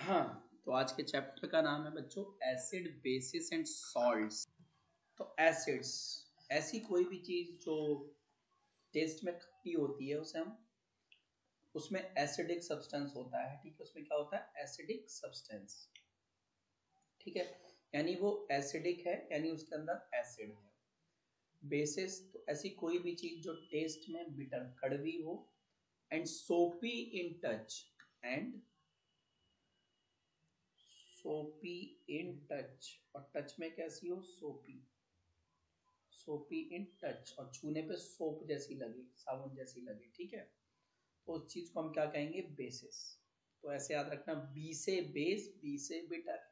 हाँ, तो आज के चैप्टर का नाम है बच्चों एसिड बेसिस एंड सॉल्ट्स। तो एसिड्स ऐसी कोई भी चीज जो टेस्ट में खट्टी होती है उसे हम उसमें एसिडिक सब्सटेंस होता है। ठीक है, उसमें क्या होता है? Acidic substance. ठीक है, यानी वो एसिडिक है, यानी उसके अंदर एसिड है। बेसिस तो ऐसी कोई भी चीज जो टेस्ट में बिटर कड़वी हो एंड सोपी इन टच एंड सोपी इन टच, और टच में कैसी हो? सोपी। सोपी इन टच, और छूने पे सोप जैसी लगे, साबुन जैसी लगे। ठीक है, तो उस चीज को हम क्या कहेंगे? बेसिस। तो ऐसे याद रखना, बी से बेस, बी से बिटर।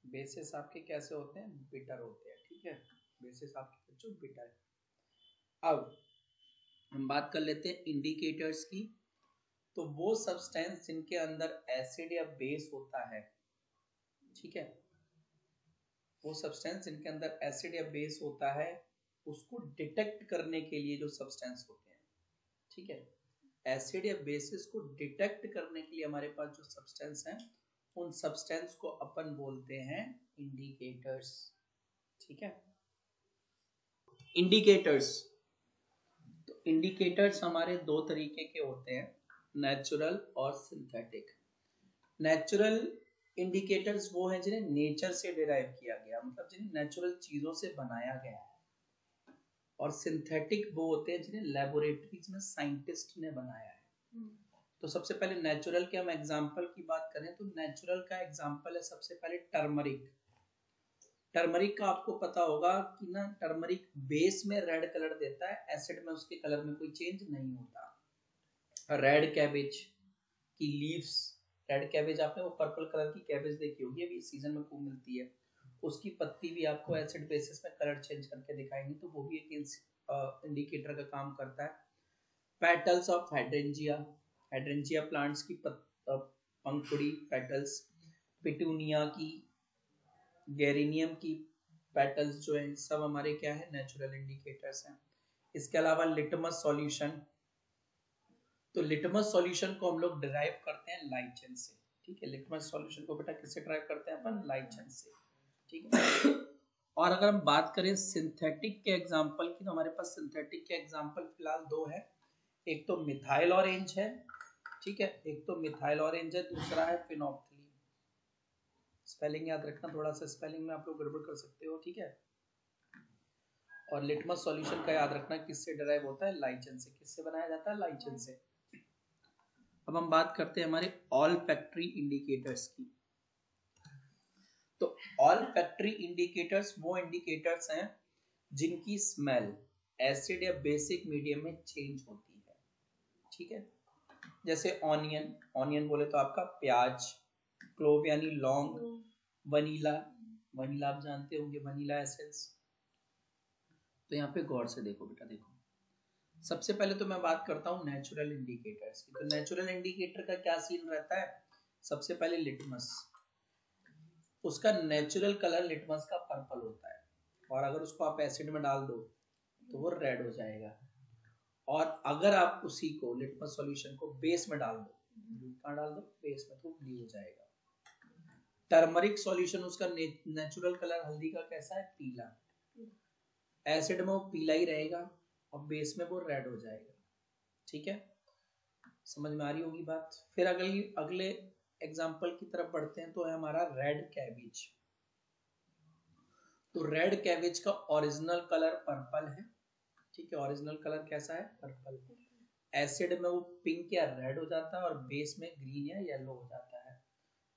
बेसिस आपके कैसे होते हैं? बिटर होते हैं। ठीक है, बेसिस आपके बच्चों बिटर है। अब हम बात कर लेते हैं इंडिकेटर्स की। तो वो सब्सटेंस जिनके अंदर एसिड या बेस होता है, ठीक है, वो सब्सटेंस जिनके अंदर एसिड या बेस होता है उसको डिटेक्ट करने के लिए जो सब्सटेंस होते हैं, ठीक है, एसिड या बेसिस को डिटेक्ट करने के लिए हमारे पास जो सब्सटेंस हैं उन सब्सटेंस को अपन बोलते हैं इंडिकेटर्स। ठीक है, इंडिकेटर्स। तो इंडिकेटर्स हमारे दो तरीके के होते हैं, नेचुरल और सिंथेटिक। नेचुरल इंडिकेटर्स वो हैं जिन्हें नेचर से डिराइव किया गया, मतलब जिन्हें नेचुरल चीजों से बनाया गया है। और सिंथेटिक वो होते हैं जिन्हें लेबोरेटरीज में साइंटिस्ट ने बनाया है। तो सबसे पहले नेचुरल के हम एग्जांपल की बात करें तो नेचुरल का एग्जांपल है सबसे पहले टर्मरिक। टर्मरिक का आपको पता होगा कि ना, टर्मरिक बेस में रेड कलर देता है, एसिड में उसके कलर में कोई चेंज नहीं होता। रेड कैबेज की लीव्स, रेड कैबेज आपने वो पर्पल कलर की कैबेज देखी होगी, अभी सीजन में खूब मिलती है, उसकी पत्ती भी आपको एसिड बेसिस में कलर चेंज करके दिखाएंगी, तो वो भी एक इंडिकेटर का काम करता है। Petals of hydrangea, hydrangea plants की पंखुड़ी, पेटल्स, पिटूनिया की, गेरेनियम की पेटल्स जो है, सब हमारे क्या है? नेचुरल इंडिकेटर्स हैं। इसके अलावा लिटमस सॉल्यूशन, तो लिटमस सॉल्यूशन को हम लोग डिराइव करते हैं लाइचेन से। ठीक है, लिटमस सॉल्यूशन को बेटा किससे डिराइव करते हैं? अपन लाइचेन से। ठीक है, और अगर हम बात करें सिंथेटिक के एग्जांपल की, तो हमारे पास सिंथेटिक के एग्जांपल फिलहाल दो है। एक तो मिथाइल ऑरेंज है, ठीक है, एक तो मिथाइल ऑरेंज है, दूसरा है फिनोप्थिलीन। स्पेलिंग याद रखना, थोड़ा सा स्पेलिंग में आप लोग गड़बड़ कर सकते हो। ठीक है, और लिटमस सॉल्यूशन का याद रखना किससे डिराइव होता है? लाइचेन से। किससे बनाया जाता है? लाइचेन से। अब हम बात करते हैं हमारे ऑल फैक्ट्री इंडिकेटर्स की। तो ऑल फैक्ट्री इंडिकेटर्स वो इंडिकेटर्स हैं जिनकी स्मेल एसिड या बेसिक मीडियम में चेंज होती है। ठीक है, जैसे ऑनियन, ऑनियन बोले तो आपका प्याज, क्लोव यानी लौंग, वनीला, वनीला आप जानते होंगे, वनीला एसेंस। तो यहाँ पे गौर से देखो बेटा, देखो सबसे पहले तो मैं बात करता हूँ नेचुरल इंडिकेटर्स की। तो नेचुरल इंडिकेटर का क्या सीन रहता है? सबसे पहले लिटमस, उसका नेचुरल कलर लिटमस का पर्पल होता है, और अगर उसको आप एसिड में डाल दो तो वो रेड हो जाएगा। और अगर आप उसी को लिटमस सॉल्यूशन को बेस में डाल दो, कहाँ डाल दो? बेस में, तो ब्लू हो जाएगा। टर्मरिक सॉल्यूशन, उसका नेचुरल कलर हल्दी का कैसा है? पीला। एसिड में वो पीला ही रहेगा और बेस में वो रेड हो जाएगा। ठीक है, समझ में आ रही होगी बात। फिर अगले एग्जाम्पल की तरफ बढ़ते हैं, तो है हमारा रेड कैबेज। तो रेड कैबेज का ओरिजिनल कलर पर्पल है। ठीक है, ओरिजिनल कलर कैसा है? पर्पल। एसिड में वो पिंक या रेड हो जाता है और बेस में ग्रीन या येलो हो जाता है।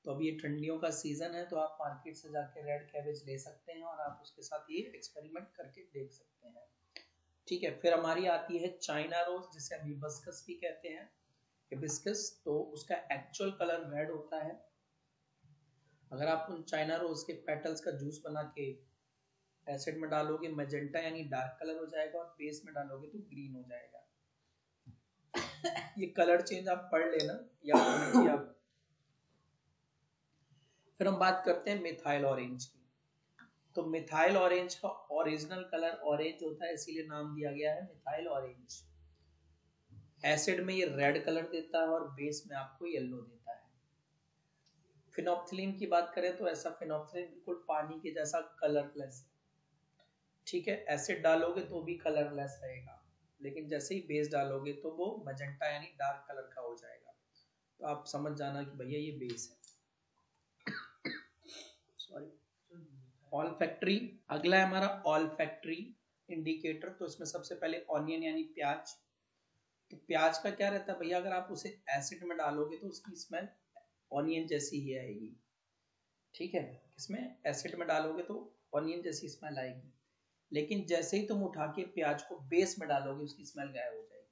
तो अभी ये ठंडियों का सीजन है, तो आप मार्केट से जाके रेड कैबेज ले सकते हैं और आप उसके साथ ये एक्सपेरिमेंट करके देख सकते हैं। ठीक है, फिर हमारी आती है चाइना रोज, जिसे हम हिबिस्कस भी कहते हैं, हिबिस्कस। तो उसका एक्चुअल कलर रेड होता है। अगर आप उन चाइना रोज के पेटल्स का जूस बना के एसिड में डालोगे, मैजेंटा यानी डार्क कलर हो जाएगा, और बेस में डालोगे तो ग्रीन हो जाएगा। ये कलर चेंज आप पढ़ लेना, याद होना चाहिए आप। फिर हम बात करते हैं मिथाइल ऑरेंज की। तो मिथाइल ऑरेंज का ओरिजिनल कलर ऑरेंज होता है, इसीलिए नाम दिया गया है मिथाइल ऑरेंज। एसिड में ये रेड कलर देता है और बेस में आपको येलो देता है। फिनोप्थिलीन की बात करें तो ऐसा फिनोप्थिलीन बिल्कुल पानी के जैसा कलरलेस है, ठीक है। एसिड डालोगे तो भी कलरलेस रहेगा, लेकिन जैसे ही बेस डालोगे तो वो मजेंटा यानी डार्क कलर का हो जाएगा। तो आप समझ जाना कि भैया ये बेस है। सॉरी। ऑल्फैक्टरी, अगला है हमारा ऑल्फैक्टरी इंडिकेटर। तो इसमें सबसे पहले ऑनियन यानी प्याज। तो प्याज का क्या रहता है भैया, अगर आप उसे एसिड में डालोगे तो उसकी स्मेल ऑनियन जैसी ही आएगी, ठीक है। इसमें एसिड में डालोगे तो ऑनियन जैसी स्मेल आएगी, लेकिन जैसे ही तुम उठा के प्याज को बेस में डालोगे उसकी स्मेल गायब हो जाएगी।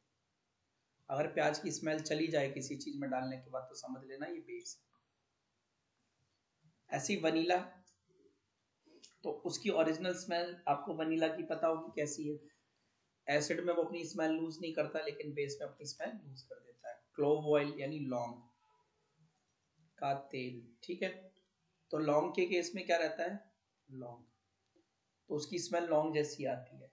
अगर प्याज की स्मेल चली जाए किसी चीज में डालने के बाद तो समझ लेना ये बेस है। ऐसी वनीला, तो उसकी ओरिजिनल स्मेल आपको वनीला की पता होगी कैसी है। एसिड में वो अपनी स्मेल लूज नहीं करता, लेकिन बेस में अपनी स्मेल लूज कर देता है। क्लोव ऑयल यानी लौंग का तेल, ठीक है। तो लौंग के केस में क्या रहता है, लौंग, तो उसकी स्मेल लौंग जैसी आती है।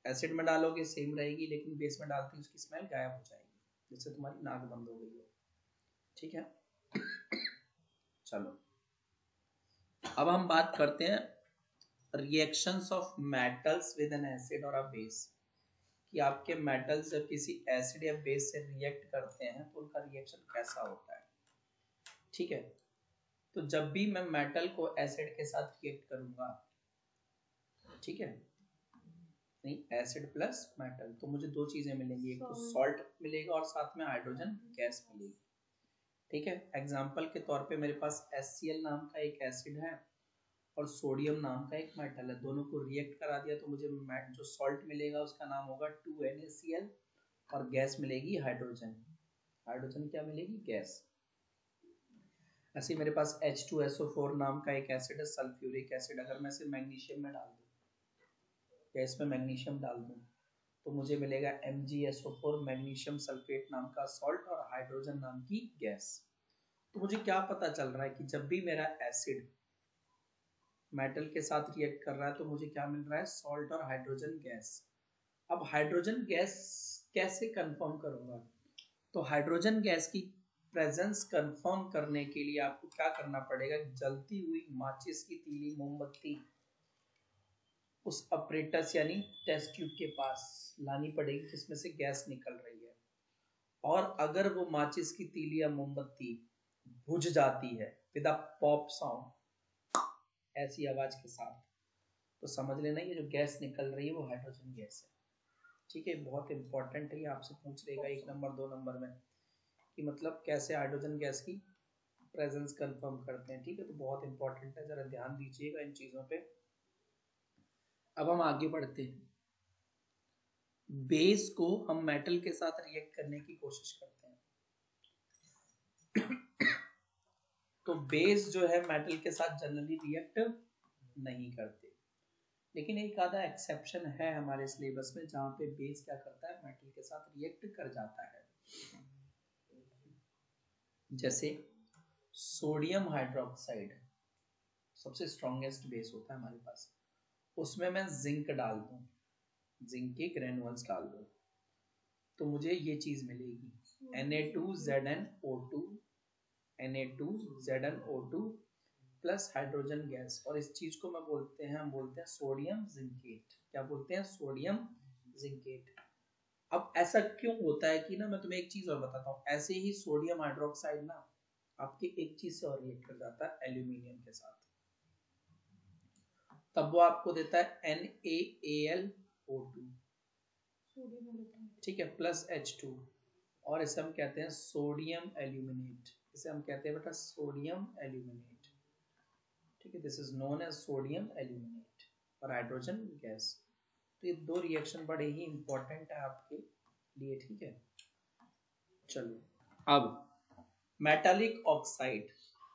एसिड में डालोगे सेम रहेगी, लेकिन बेस में डालते ही उसकी स्मेल गायब हो जाएगी, जैसे तुम्हारी नाक बंद हो गई हो, ठीक है। चलो अब हम बात करते हैं reactions of metals with N acid और अ बेस, कि आपके मेटल्स जब किसी एसिड या बेस से रिएक्ट करते हैं तो उनका रिएक्शन कैसा होता है, ठीक है। तो जब भी मैं मेटल को एसिड के साथ रिएक्ट करूंगा, ठीक है, नहीं एसिड प्लस मेटल, तो मुझे दो चीजें मिलेंगी, एक तो सॉल्ट मिलेगा और साथ में हाइड्रोजन गैस मिलेगी, ठीक है। एग्जांपल के तौर पे मेरे पास HCl नाम का एक एसिड है और सोडियम नाम का एक मेटल है, दोनों को रिएक्ट करा दिया तो मुझे जो सॉल्ट मिलेगा उसका नाम होगा 2NaCl और गैस मिलेगी हाइड्रोजन। हाइड्रोजन क्या मिलेगी, गैस। ऐसे मेरे पास H2SO4 नाम का एक एसिड है, सल्फ्यूरिक एसिड। अगर मैं इसे मैग्नीशियम में डाल दूं या इसमें मैग्नीशियम डाल दूं तो मुझे मिलेगा MgSO4 मैग्नीशियम सल्फेट नाम का सॉल्ट और हाइड्रोजन नाम की गैस। तो मुझे क्या पता चल रहा है कि जब भी मेरा एसिड मेटल के साथ रिएक्ट कर रहा है तो मुझे क्या मिल रहा है, सॉल्ट और हाइड्रोजन गैस। अब हाइड्रोजन गैस कैसे कंफर्म करूंगा, तो हाइड्रोजन गैस की प्रेजेंस कंफर्म करने के लिए आपको क्या करना पड़ेगा, जलती हुई माचिस की तीली मोमबत्ती उस अपरेटस यानी टेस्ट ट्यूब के पास लानी पड़ेगी जिसमें से गैस निकल रही है। और अगर वो माचिस की तीली या मोमबत्ती बुझ जाती है विद अ पॉप साउंड, ऐसी आवाज के साथ, तो समझ लेना ये जो गैस निकल रही है वो हाइड्रोजन गैस है, ठीक है। बहुत इंपॉर्टेंट है, ये आपसे पूछ लेगा 1 नंबर 2 नंबर में कि मतलब कैसे हाइड्रोजन गैस की प्रेजेंस कंफर्म करते हैं, ठीक है। तो बहुत इंपॉर्टेंट है, जरा ध्यान दीजिएगा इन चीजों पे। अब हम आगे बढ़ते हैं। बेस को हम मेटल के साथ रिएक्ट करने की कोशिश करते हैं। तो बेस जो है मेटल के साथ जनरली रिएक्ट नहीं करते, लेकिन एक आधा एक्सेप्शन है हमारे सिलेबस में जहां पे बेस क्या करता है, मेटल के साथ रिएक्ट कर जाता है। जैसे सोडियम हाइड्रोक्साइड सबसे स्ट्रॉन्गेस्ट बेस होता है हमारे पास, उसमें मैं जिंक डाल दूं, जिंक के ग्रेनुअल्स डाल दूं तो मुझे ये चीज मिलेगी Na2ZnO2 Na2ZnO2 plus hydrogen gas. और इस चीज को हम बोलते हैं सोडियम जिंकेट। क्या बोलते हैं, सोडियम जिंकेट। अब ऐसा क्यों होता है कि ना, मैं तुम्हें एक चीज और बताता हूँ। ऐसे ही सोडियम हाइड्रोक्साइड ना आपके एक चीज से और रिएक्ट कर जाता है, एल्यूमिनियम के साथ, तब वो आपको देता है NaAlO2, ठीक है, प्लस H2, और इसे हम कहते हैं सोडियम एल्यूमिनेट। इसे हम कहते हैं बेटा सोडियम एल्यूमिनेट, ठीक है। This is known as sodium aluminate और हाइड्रोजन गैस। तो ये दो रिएक्शन बड़े ही इंपॉर्टेंट है आपके लिए, ठीक है। चलो अब मेटालिक ऑक्साइड,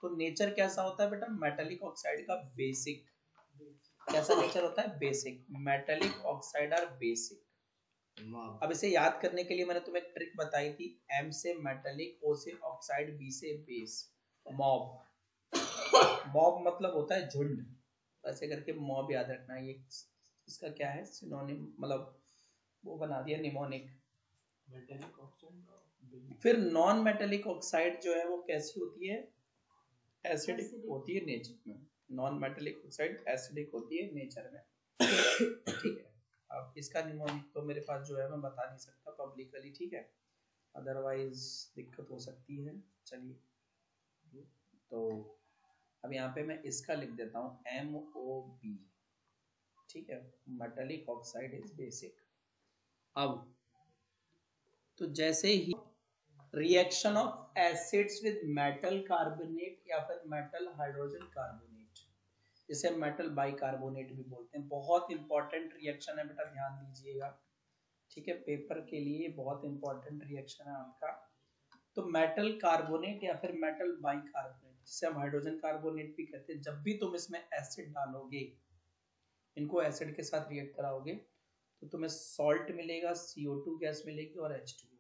तो नेचर कैसा होता है बेटा मेटालिक ऑक्साइड का, बेसिक। कैसा नेचर होता है, basic. Metallic oxide are basic. अब इसे याद करने के लिए मैंने तुम्हें एक ट्रिक बताई थी, M से मेटालिक, O से ऑक्साइड, B से बेस। मॉब, मॉब मतलब होता है झुंड, ऐसे करके मॉब याद रखना। ये इसका क्या है सिनोनिम, मतलब वो बना दिया निमोनिक। फिर नॉन मेटेलिक ऑक्साइड जो है वो कैसी होती है, एसिडिक होती है नेचर में। नॉन मेटेलिक ऑक्साइड एसिडिक होती है नेचर में। ठीक है, अब इसका निमोनिक तो मेरे पास जो है मैं बता नहीं सकता पब्लिकली, ठीक है, अदरवाइज दिक्कत हो सकती है। चलिए, तो अब यहाँ पे मैं इसका लिख देता हूँ MOB, ठीक है, मेटेलिक ऑक्साइड इज बेसिक। अब तो जैसे ही reaction of acids with metal carbonate या फिर मेटल हाइड्रोजन कार्बोनेट, इसे मेटल बाइकार्बोनेट भी बोलते हैं। बहुत इंपॉर्टेंट रिएक्शन है बेटा, ध्यान दीजिएगा, ठीक है, पेपर के लिए बहुत इंपॉर्टेंट रिएक्शन है आपका। तो मेटल कार्बोनेट या फिर मेटल बाइकार्बोनेट, जिसे हम हाइड्रोजन कार्बोनेट भी कहते हैं, जब भी तुम इसमें एसिड डालोगे, इनको एसिड के साथ रिएक्ट कराओगे, तो तुम्हें सॉल्ट मिलेगा, CO2 गैस मिलेगी और H2O।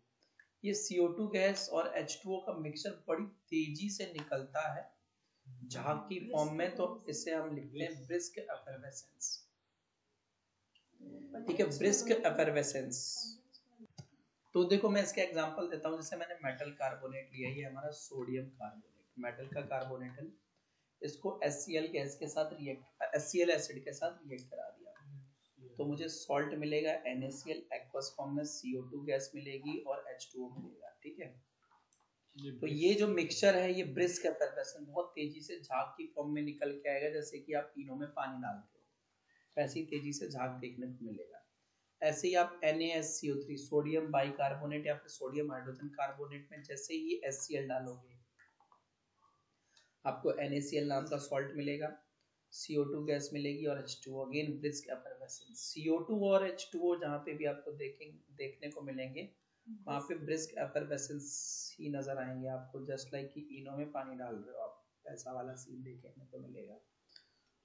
ये CO2 गैस और H2O का मिक्सचर बड़ी तेजी से निकलता है झाग की फॉर्म में, तो इसे हम लिखते हैं ब्रिस्क एफरवेसेंस, ठीक है, ब्रिस्क एफरवेसेंस। तो देखो मैं इसका एग्जांपल देता हूँ, जैसे मैंने मेटल कार्बोनेट लिया, ये हमारा सोडियम कार्बोनेट, मेटल का कार्बोनेट है, इसको HCl गैस के साथ HCl एसिड के साथ रिएक्ट करा दिया, तो मुझे सॉल्ट मिलेगा NaCl, एक्वस फॉर्म में CO2 गैस मिलेगी और H2O मिलेगा, ठीक है। तो ये जो मिक्सचर है ये ब्रिस्क एफरवेसेंस, बहुत तेजी से झाग की फॉर्म में निकल के आएगा, जैसे कि आप इनो में पानी डालते हो वैसे ही तेजी से झाग देखने को मिलेगा। ऐसे ही आप NaSCO3 सोडियम बाइकार्बोनेट या फिर सोडियम हाइड्रोजन कार्बोनेट में जैसे ही HCl डालोगे, आपको NaCl नाम का सॉल्ट मिलेगा, CO2 गैस मिलेगी और H2O, again brisk effervescence. CO2 और H2O जहाँ पे भी आपको देखने को मिलेंगे, वहाँ पे ब्रिस्क एफरवेसेंस ही नजर आएंगे आपको, जस्ट लाइक कि इनो में पानी डाल रहे हो आप, ऐसा वाला सीन देखने को मिलेगा।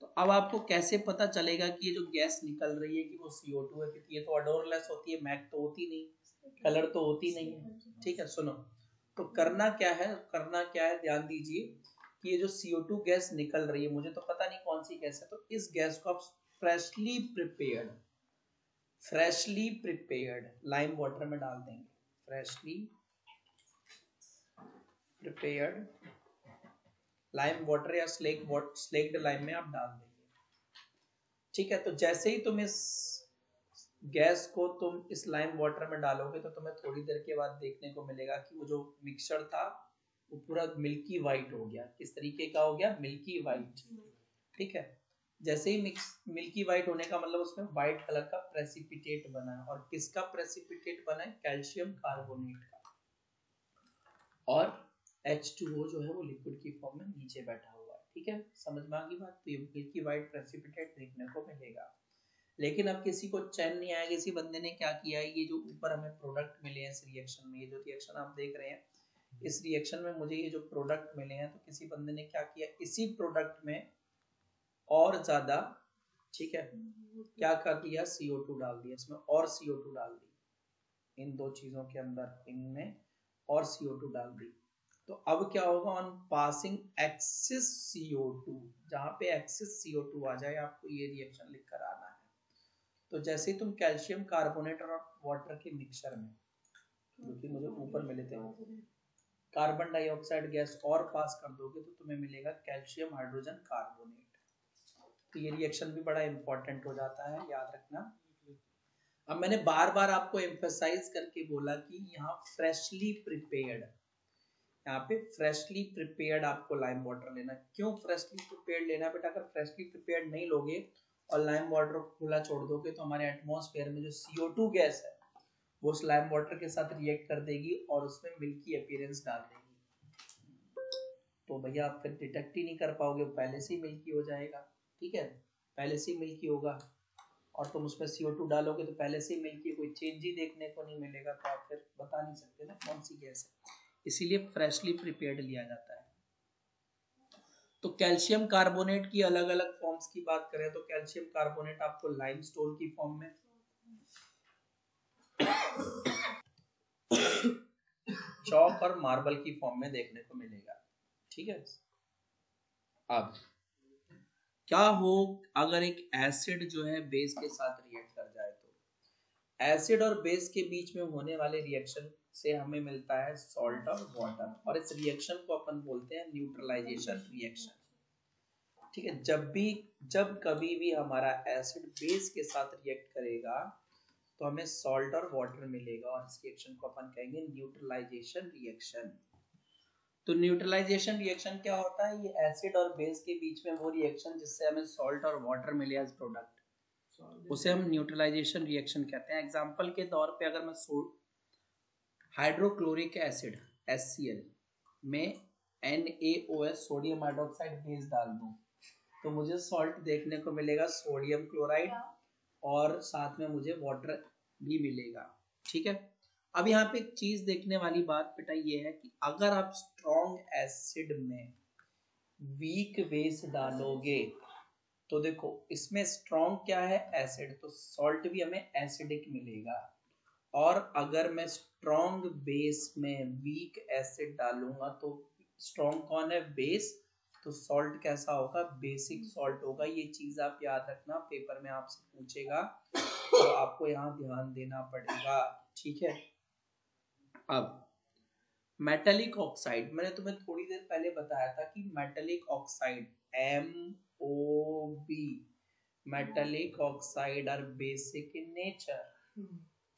तो अब आपको कैसे पता चलेगा कि ये जो गैस निकल रही है कि वो CO2 है, क्योंकि ये तो अडोरलेस होती है, मैक तो होती नहीं, कलर तो होती नहीं है, ठीक है। सुनो, तो करना क्या है, ध्यान दीजिए कि ये जो CO2 गैस निकल रही है, मुझे तो पता नहीं कौन सी गैस है, तो इस गैस को आप फ्रेशली प्रिपेयर्ड लाइम वाटर में डाल देंगे, फ्रेशली प्रिपेयर्ड लाइम वाटर या स्लेक्ड लाइम में आप डाल देंगे, ठीक है। तो जैसे ही तुम इस गैस को तुम इस लाइम वाटर में डालोगे, तो तुम्हें थोड़ी देर के बाद देखने को मिलेगा कि वो जो मिक्सचर था वो पूरा मिल्की वाइट हो गया। किस तरीके का हो गया? मिल्की वाइट, ठीक है। जैसे ही मिल्की वाइट होने का मतलब उसमें व्हाइट कलर का प्रेसिपिटेट बना है, और किसका प्रेसिपिटेट बना है? कैल्शियम कार्बोनेट का, और H2O जो है वो लिक्विड की फॉर्म में नीचे बैठा हुआ है, ठीक है, समझ में आ गई बात। तो ये मिल्की वाइट प्रेसिपिटेट देखने को मिलेगा। लेकिन अब किसी को चैन नहीं आया, किसी बंदे ने क्या किया है, ये जो ऊपर हमें प्रोडक्ट मिले हैं इस रिएक्शन में, ये जो रिएक्शन आप देख रहे हैं, इस रिएक्शन में मुझे ये जो प्रोडक्ट मिले हैं, तो किसी बंदे ने क्या किया, इसी प्रोडक्ट में और ज्यादा, ठीक है, क्या कर दिया, CO2 डाल दिया इसमें, और CO2 डाल दी इन दो चीजों के अंदर, इनमें और CO2 डाल दी। तो अब क्या होगा, ऑन पासिंग एक्सिस CO2, जहां पे एक्सिस CO2 आ जाए, आपको ये रिएक्शन लिख कर आना है। तो जैसे ही तुम कैल्शियम कार्बोनेट और वाटर के मिक्सचर में, जो कि मुझे ऊपर मिले थे, कार्बन डाइऑक्साइड गैस और पास कर दोगे, तो तुम्हें मिलेगा कैल्शियम हाइड्रोजन कार्बोनेट। तो ये रिएक्शन भी बड़ा इंपॉर्टेंट हो जाता है, याद रखना। अब मैंने बार बार आपको एम्फसाइज करके बोला कि यहाँ फ्रेशली प्रिपेयर्ड, यहाँ पे फ्रेशली प्रिपेयर्ड आपको लाइम वाटर लेना। क्यों फ्रेशली प्रिपेयर्ड लेना बेटा? अगर फ्रेशली प्रिपेयर्ड नहीं लोगे और लाइम वाटर को खुला छोड़ दोगे, तो हमारे एटमॉस्फेयर में जो CO2 गैस है वो उस लाइम वाटर के साथ रिएक्ट कर देगी और उसमें मिल्की अपीयरेंस डाल देगी। तो भैया आप फिर डिटेक्ट ही नहीं कर पाओगे, पहले से ही मिल्की हो जाएगा, ठीक है, पहले से ही मिल्की होगा, और तुम उसमें CO2 डालोगे तो पहले से ही मिल्की, कोई चेंज ही देखने को नहीं मिलेगा, तो आप फिर बता नहीं सकते ना कौन सी गैस है, इसीलिए फ्रेशली प्रिपेयर्ड लिया जाता है। तो कैल्शियम कार्बोनेट की अलग अलग फॉर्म्स की बात करें, तो कैल्शियम कार्बोनेट आपको लाइमस्टोन की फॉर्म में, चॉक और मार्बल की फॉर्म में देखने को मिलेगा, ठीक है। अब क्या हो अगर एक एसिड जो है बेस के साथ रिएक्ट कर जाए, तो एसिड और बेस के बीच में होने वाले रिएक्शन से हमें मिलता है सॉल्ट और वाटर, और इस रिएक्शन को अपन बोलते हैं न्यूट्रलाइजेशन रिएक्शन। ठीक है, जब कभी भी हमारा एसिड बेस के साथ रिएक्ट करेगा तो हमें सॉल्ट और वाटर मिलेगा, और इस रिएक्शन को अपन कहेंगे न्यूट्रलाइजेशन रिएक्शन। तो न्यूट्रलाइजेशन रिएक्शन क्या होता है? ये एसिड और बेस के बीच में वो रिएक्शन जिससे हमें सॉल्ट और वाटर मिले एज प्रोडक्ट, उसे हम न्यूट्रलाइजेशन रिएक्शन कहते हैं। एग्जांपल के तौर पे अगर मैं हाइड्रोक्लोरिक एसिड HCl में NaOH सोडियम हाइड्रोक्साइड बेस डाल दूं तो मुझे सॉल्ट देखने को मिलेगा, सोडियम क्लोराइड, और साथ में मुझे वाटर भी मिलेगा। ठीक है, अब यहाँ पे एक चीज देखने वाली बात बेटा ये है कि अगर आप स्ट्रॉन्ग एसिड में वीक बेस डालोगे तो देखो इसमें स्ट्रॉन्ग क्या है? एसिड, तो सॉल्ट भी हमें एसिडिक मिलेगा। और अगर मैं स्ट्रॉन्ग बेस में वीक एसिड डालूंगा तो स्ट्रॉन्ग कौन है? बेस, तो सॉल्ट कैसा होगा? बेसिक सॉल्ट होगा। ये चीज आप याद रखना, पेपर में आपसे पूछेगा तो आपको यहाँ ध्यान देना पड़ेगा। ठीक है, अब मेटेलिक ऑक्साइड, मैंने तुम्हें थोड़ी देर पहले बताया था कि metallic oxide MOB, metallic oxide are basic in nature.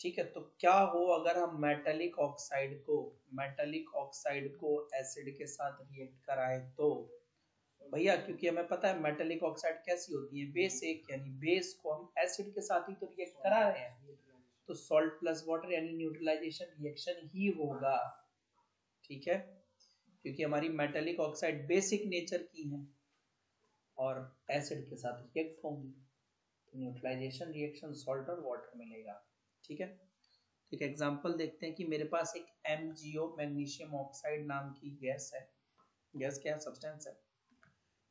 ठीक है, तो क्या हो अगर हम मेटेलिक ऑक्साइड को एसिड के साथ रिएक्ट कराएं तो भैया, क्योंकि हमें पता है मेटेलिक ऑक्साइड कैसी होती है? बेसिक, यानी बेस को हम एसिड के साथ ही तो रिएक्ट करा रहे हैं, तो सॉल्ट प्लस वाटर यानी न्यूट्रलाइजेशन रिएक्शन ही होगा। ठीक है, क्योंकि हमारी मेटेलिक ऑक्साइड बेसिक नेचर की है और एसिड के साथ रिएक्ट होंगी, तो न्यूट्रलाइजेशन रिएक्शन सॉल्ट और वाटर मिलेगा। ठीक है, एक एग्जांपल देखते हैं कि मेरे पास एक MgO मैग्नीशियम ऑक्साइड नाम की गैस है। गैस क्या सब्सटेंस है?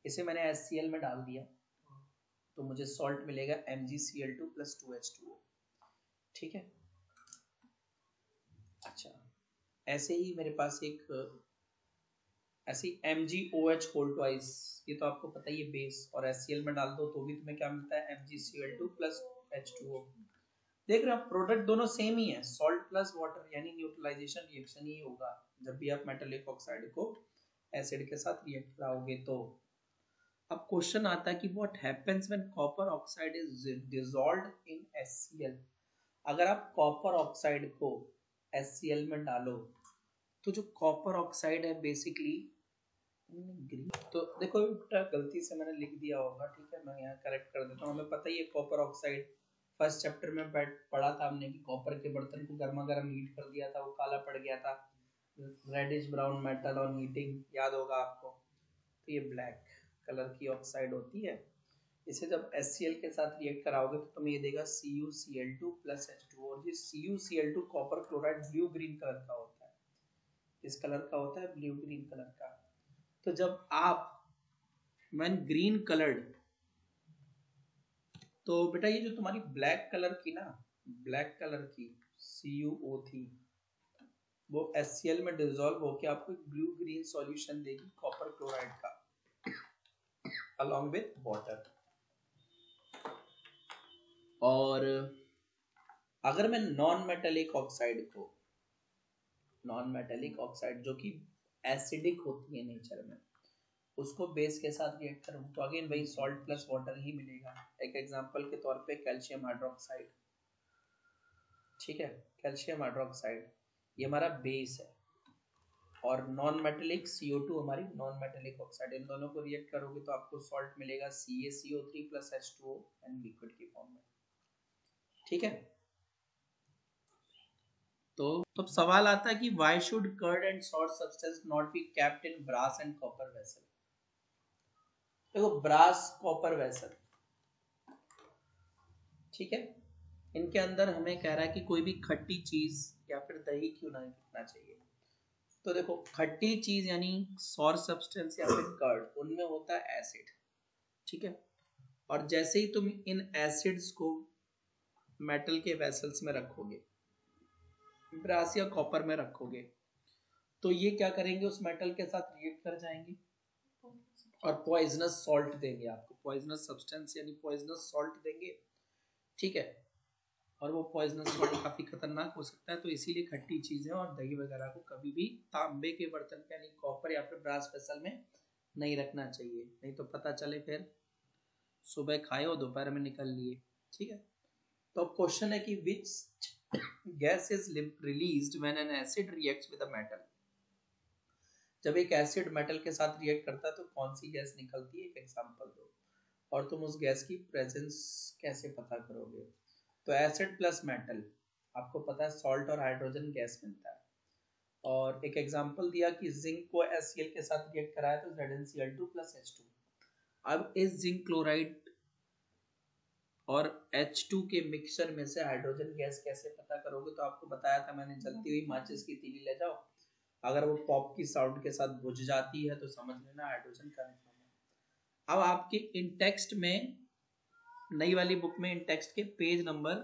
इसे मैंने HCl में डाल दिया तो मुझे सॉल्ट मिलेगा MgCl2 + 2H2O। ठीक है, अच्छा, ऐसे ही मेरे पास एक ऐसी MgOH होल ट्वाइस, ये तो आपको पता ही है बेस, और HCl में डाल दो तो भी तुम्हें क्या मिलता है? MgCl2 + H2O। देख रहे हो, प्रोडक्ट दोनों सेम ही है, सॉल्ट प्लस वाटर, यानी न्यूट्रलाइजेशन रिएक्शन ही होगा जब भी आप मेटेलिक ऑक्साइड को एसिड के साथ रिएक्ट कराओगे तो। अब क्वेश्चन आता है कि what happens when copper oxide is dissolved in HCl। अगर आप कॉपर ऑक्साइड को HCl में डालो तो जो कॉपर ऑक्साइड है बेसिकली ग्रीन, तो देखो बेटा गलती से मैंने लिख दिया होगा, ठीक है, मैं यहाँ करेक्ट कर देता हूँ। हमें पता ही है कॉपर ऑक्साइड, फर्स्ट चैप्टर में पढ़ा था हमने कि कॉपर के बर्तन को गर्मा गर्म हीट कर दिया था, वो काला पड़ गया था, reddish brown metal on heating, याद होगा आपको। तो ये ब्लैक कलर की ऑक्साइड होती है। इसे जब HCl के साथ रिएक्ट कराओगे तो तुम्हें ये देगा CuCl2 + H2O, और ये CuCl2 copper chloride blue green colour का होता है। इस कलर का होता है ब्लू ग्रीन कलर का। तो जब आप व्हेन ग्रीन कलर्ड, तो बेटा ये जो तुम्हारी ब्लैक कलर की ना, ब्लैक कलर की CuO थी, वो HCl में डिसॉल्व होकर आपको एक ब्लू ग्रीन सॉल्यूशन देगी कॉपर क्लोराइड का अलॉन्ग विद वाटर। और अगर मैं नॉन मेटेलिक ऑक्साइड जो कि एसिडिक होती है नेचर में, उसको बेस के साथ रिएक्ट करूँ तो अगेन वही सॉल्ट प्लस वाटर ही मिलेगा। एक एग्जांपल के तौर पे कैल्शियम हाइड्रोक्साइड। ठीक है, कैल्शियम हाइड्रोक्साइड ये हमारा बेस है, और नॉन मेटेलिक CO2 हमारी नॉन मेटेलिक ऑक्साइड। इन दोनों को रिएक्ट करोगे तो आपको सॉल्ट मिलेगा CaCO3 + H2O एंड लिक्विड की फॉर्म में। ठीक है, तो अब सवाल आता है कि why should curd and salt substance not be kept in brass and copper vessel. देखो ब्रास कॉपर वेसल, ठीक है, इनके अंदर हमें कह रहा है कि कोई भी खट्टी चीज या फिर दही क्यों ना रखना चाहिए। तो देखो खट्टी चीज यानी सॉर सब्सटेंस या फिर कर्ड, उनमें होता है एसिड। ठीक है, और जैसे ही तुम इन एसिड्स को मेटल के वेसल्स में रखोगे, ब्रास या कॉपर में रखोगे, तो ये क्या करेंगे? उस मेटल के साथ रिएक्ट कर जाएंगे और पॉइजनस सॉल्ट देंगे आपको, पॉइजनस सब्सटेंस यानी पॉइजनस सॉल्ट देंगे। ठीक है, और वो पॉइजनस पॉइंट काफ़ी खतरनाक हो सकता है, तो इसीलिए खट्टी चीज़ें और दही वगैरह को कभी भी तांबे के बर्तन पे यानी कॉपर या फिर ब्रास वेसल में नहीं रखना चाहिए, नहीं तो पता चले फिर सुबह खाए और दोपहर में निकल लिए। ठीक है, तो क्वेश्चन है कि which gas is released when an acid reacts with a metal. जब एक एसिड मेटल के साथ रिएक्ट करता है तो कौन सी गैस निकलती है, एक एग्जांपल दो, और तुम उस गैस की प्रेजेंस कैसे पता करोगे। तो एसिड प्लस मेटल, आपको पता है सॉल्ट और हाइड्रोजन गैस मिलता है। और एक एग्जांपल दिया कि जिंक को HCl के साथ रिएक्ट कराया तो ZnCl2 प्लस H2। अब इस जिंक क्लोराइड और H2 के मिक्सचर में से हाइड्रोजन गैस कैसे पता करोगे, तो आपको बताया था मैंने, जलती हुई माचिस की तीली ले जाओ, अगर वो पॉप की साउंड के साथ बुझ जाती है तो समझ लेना हाइड्रोजन कंफर्म है। अब आपके इन टेक्स्ट में, नई वाली बुक में इन टेक्स्ट के पेज नंबर,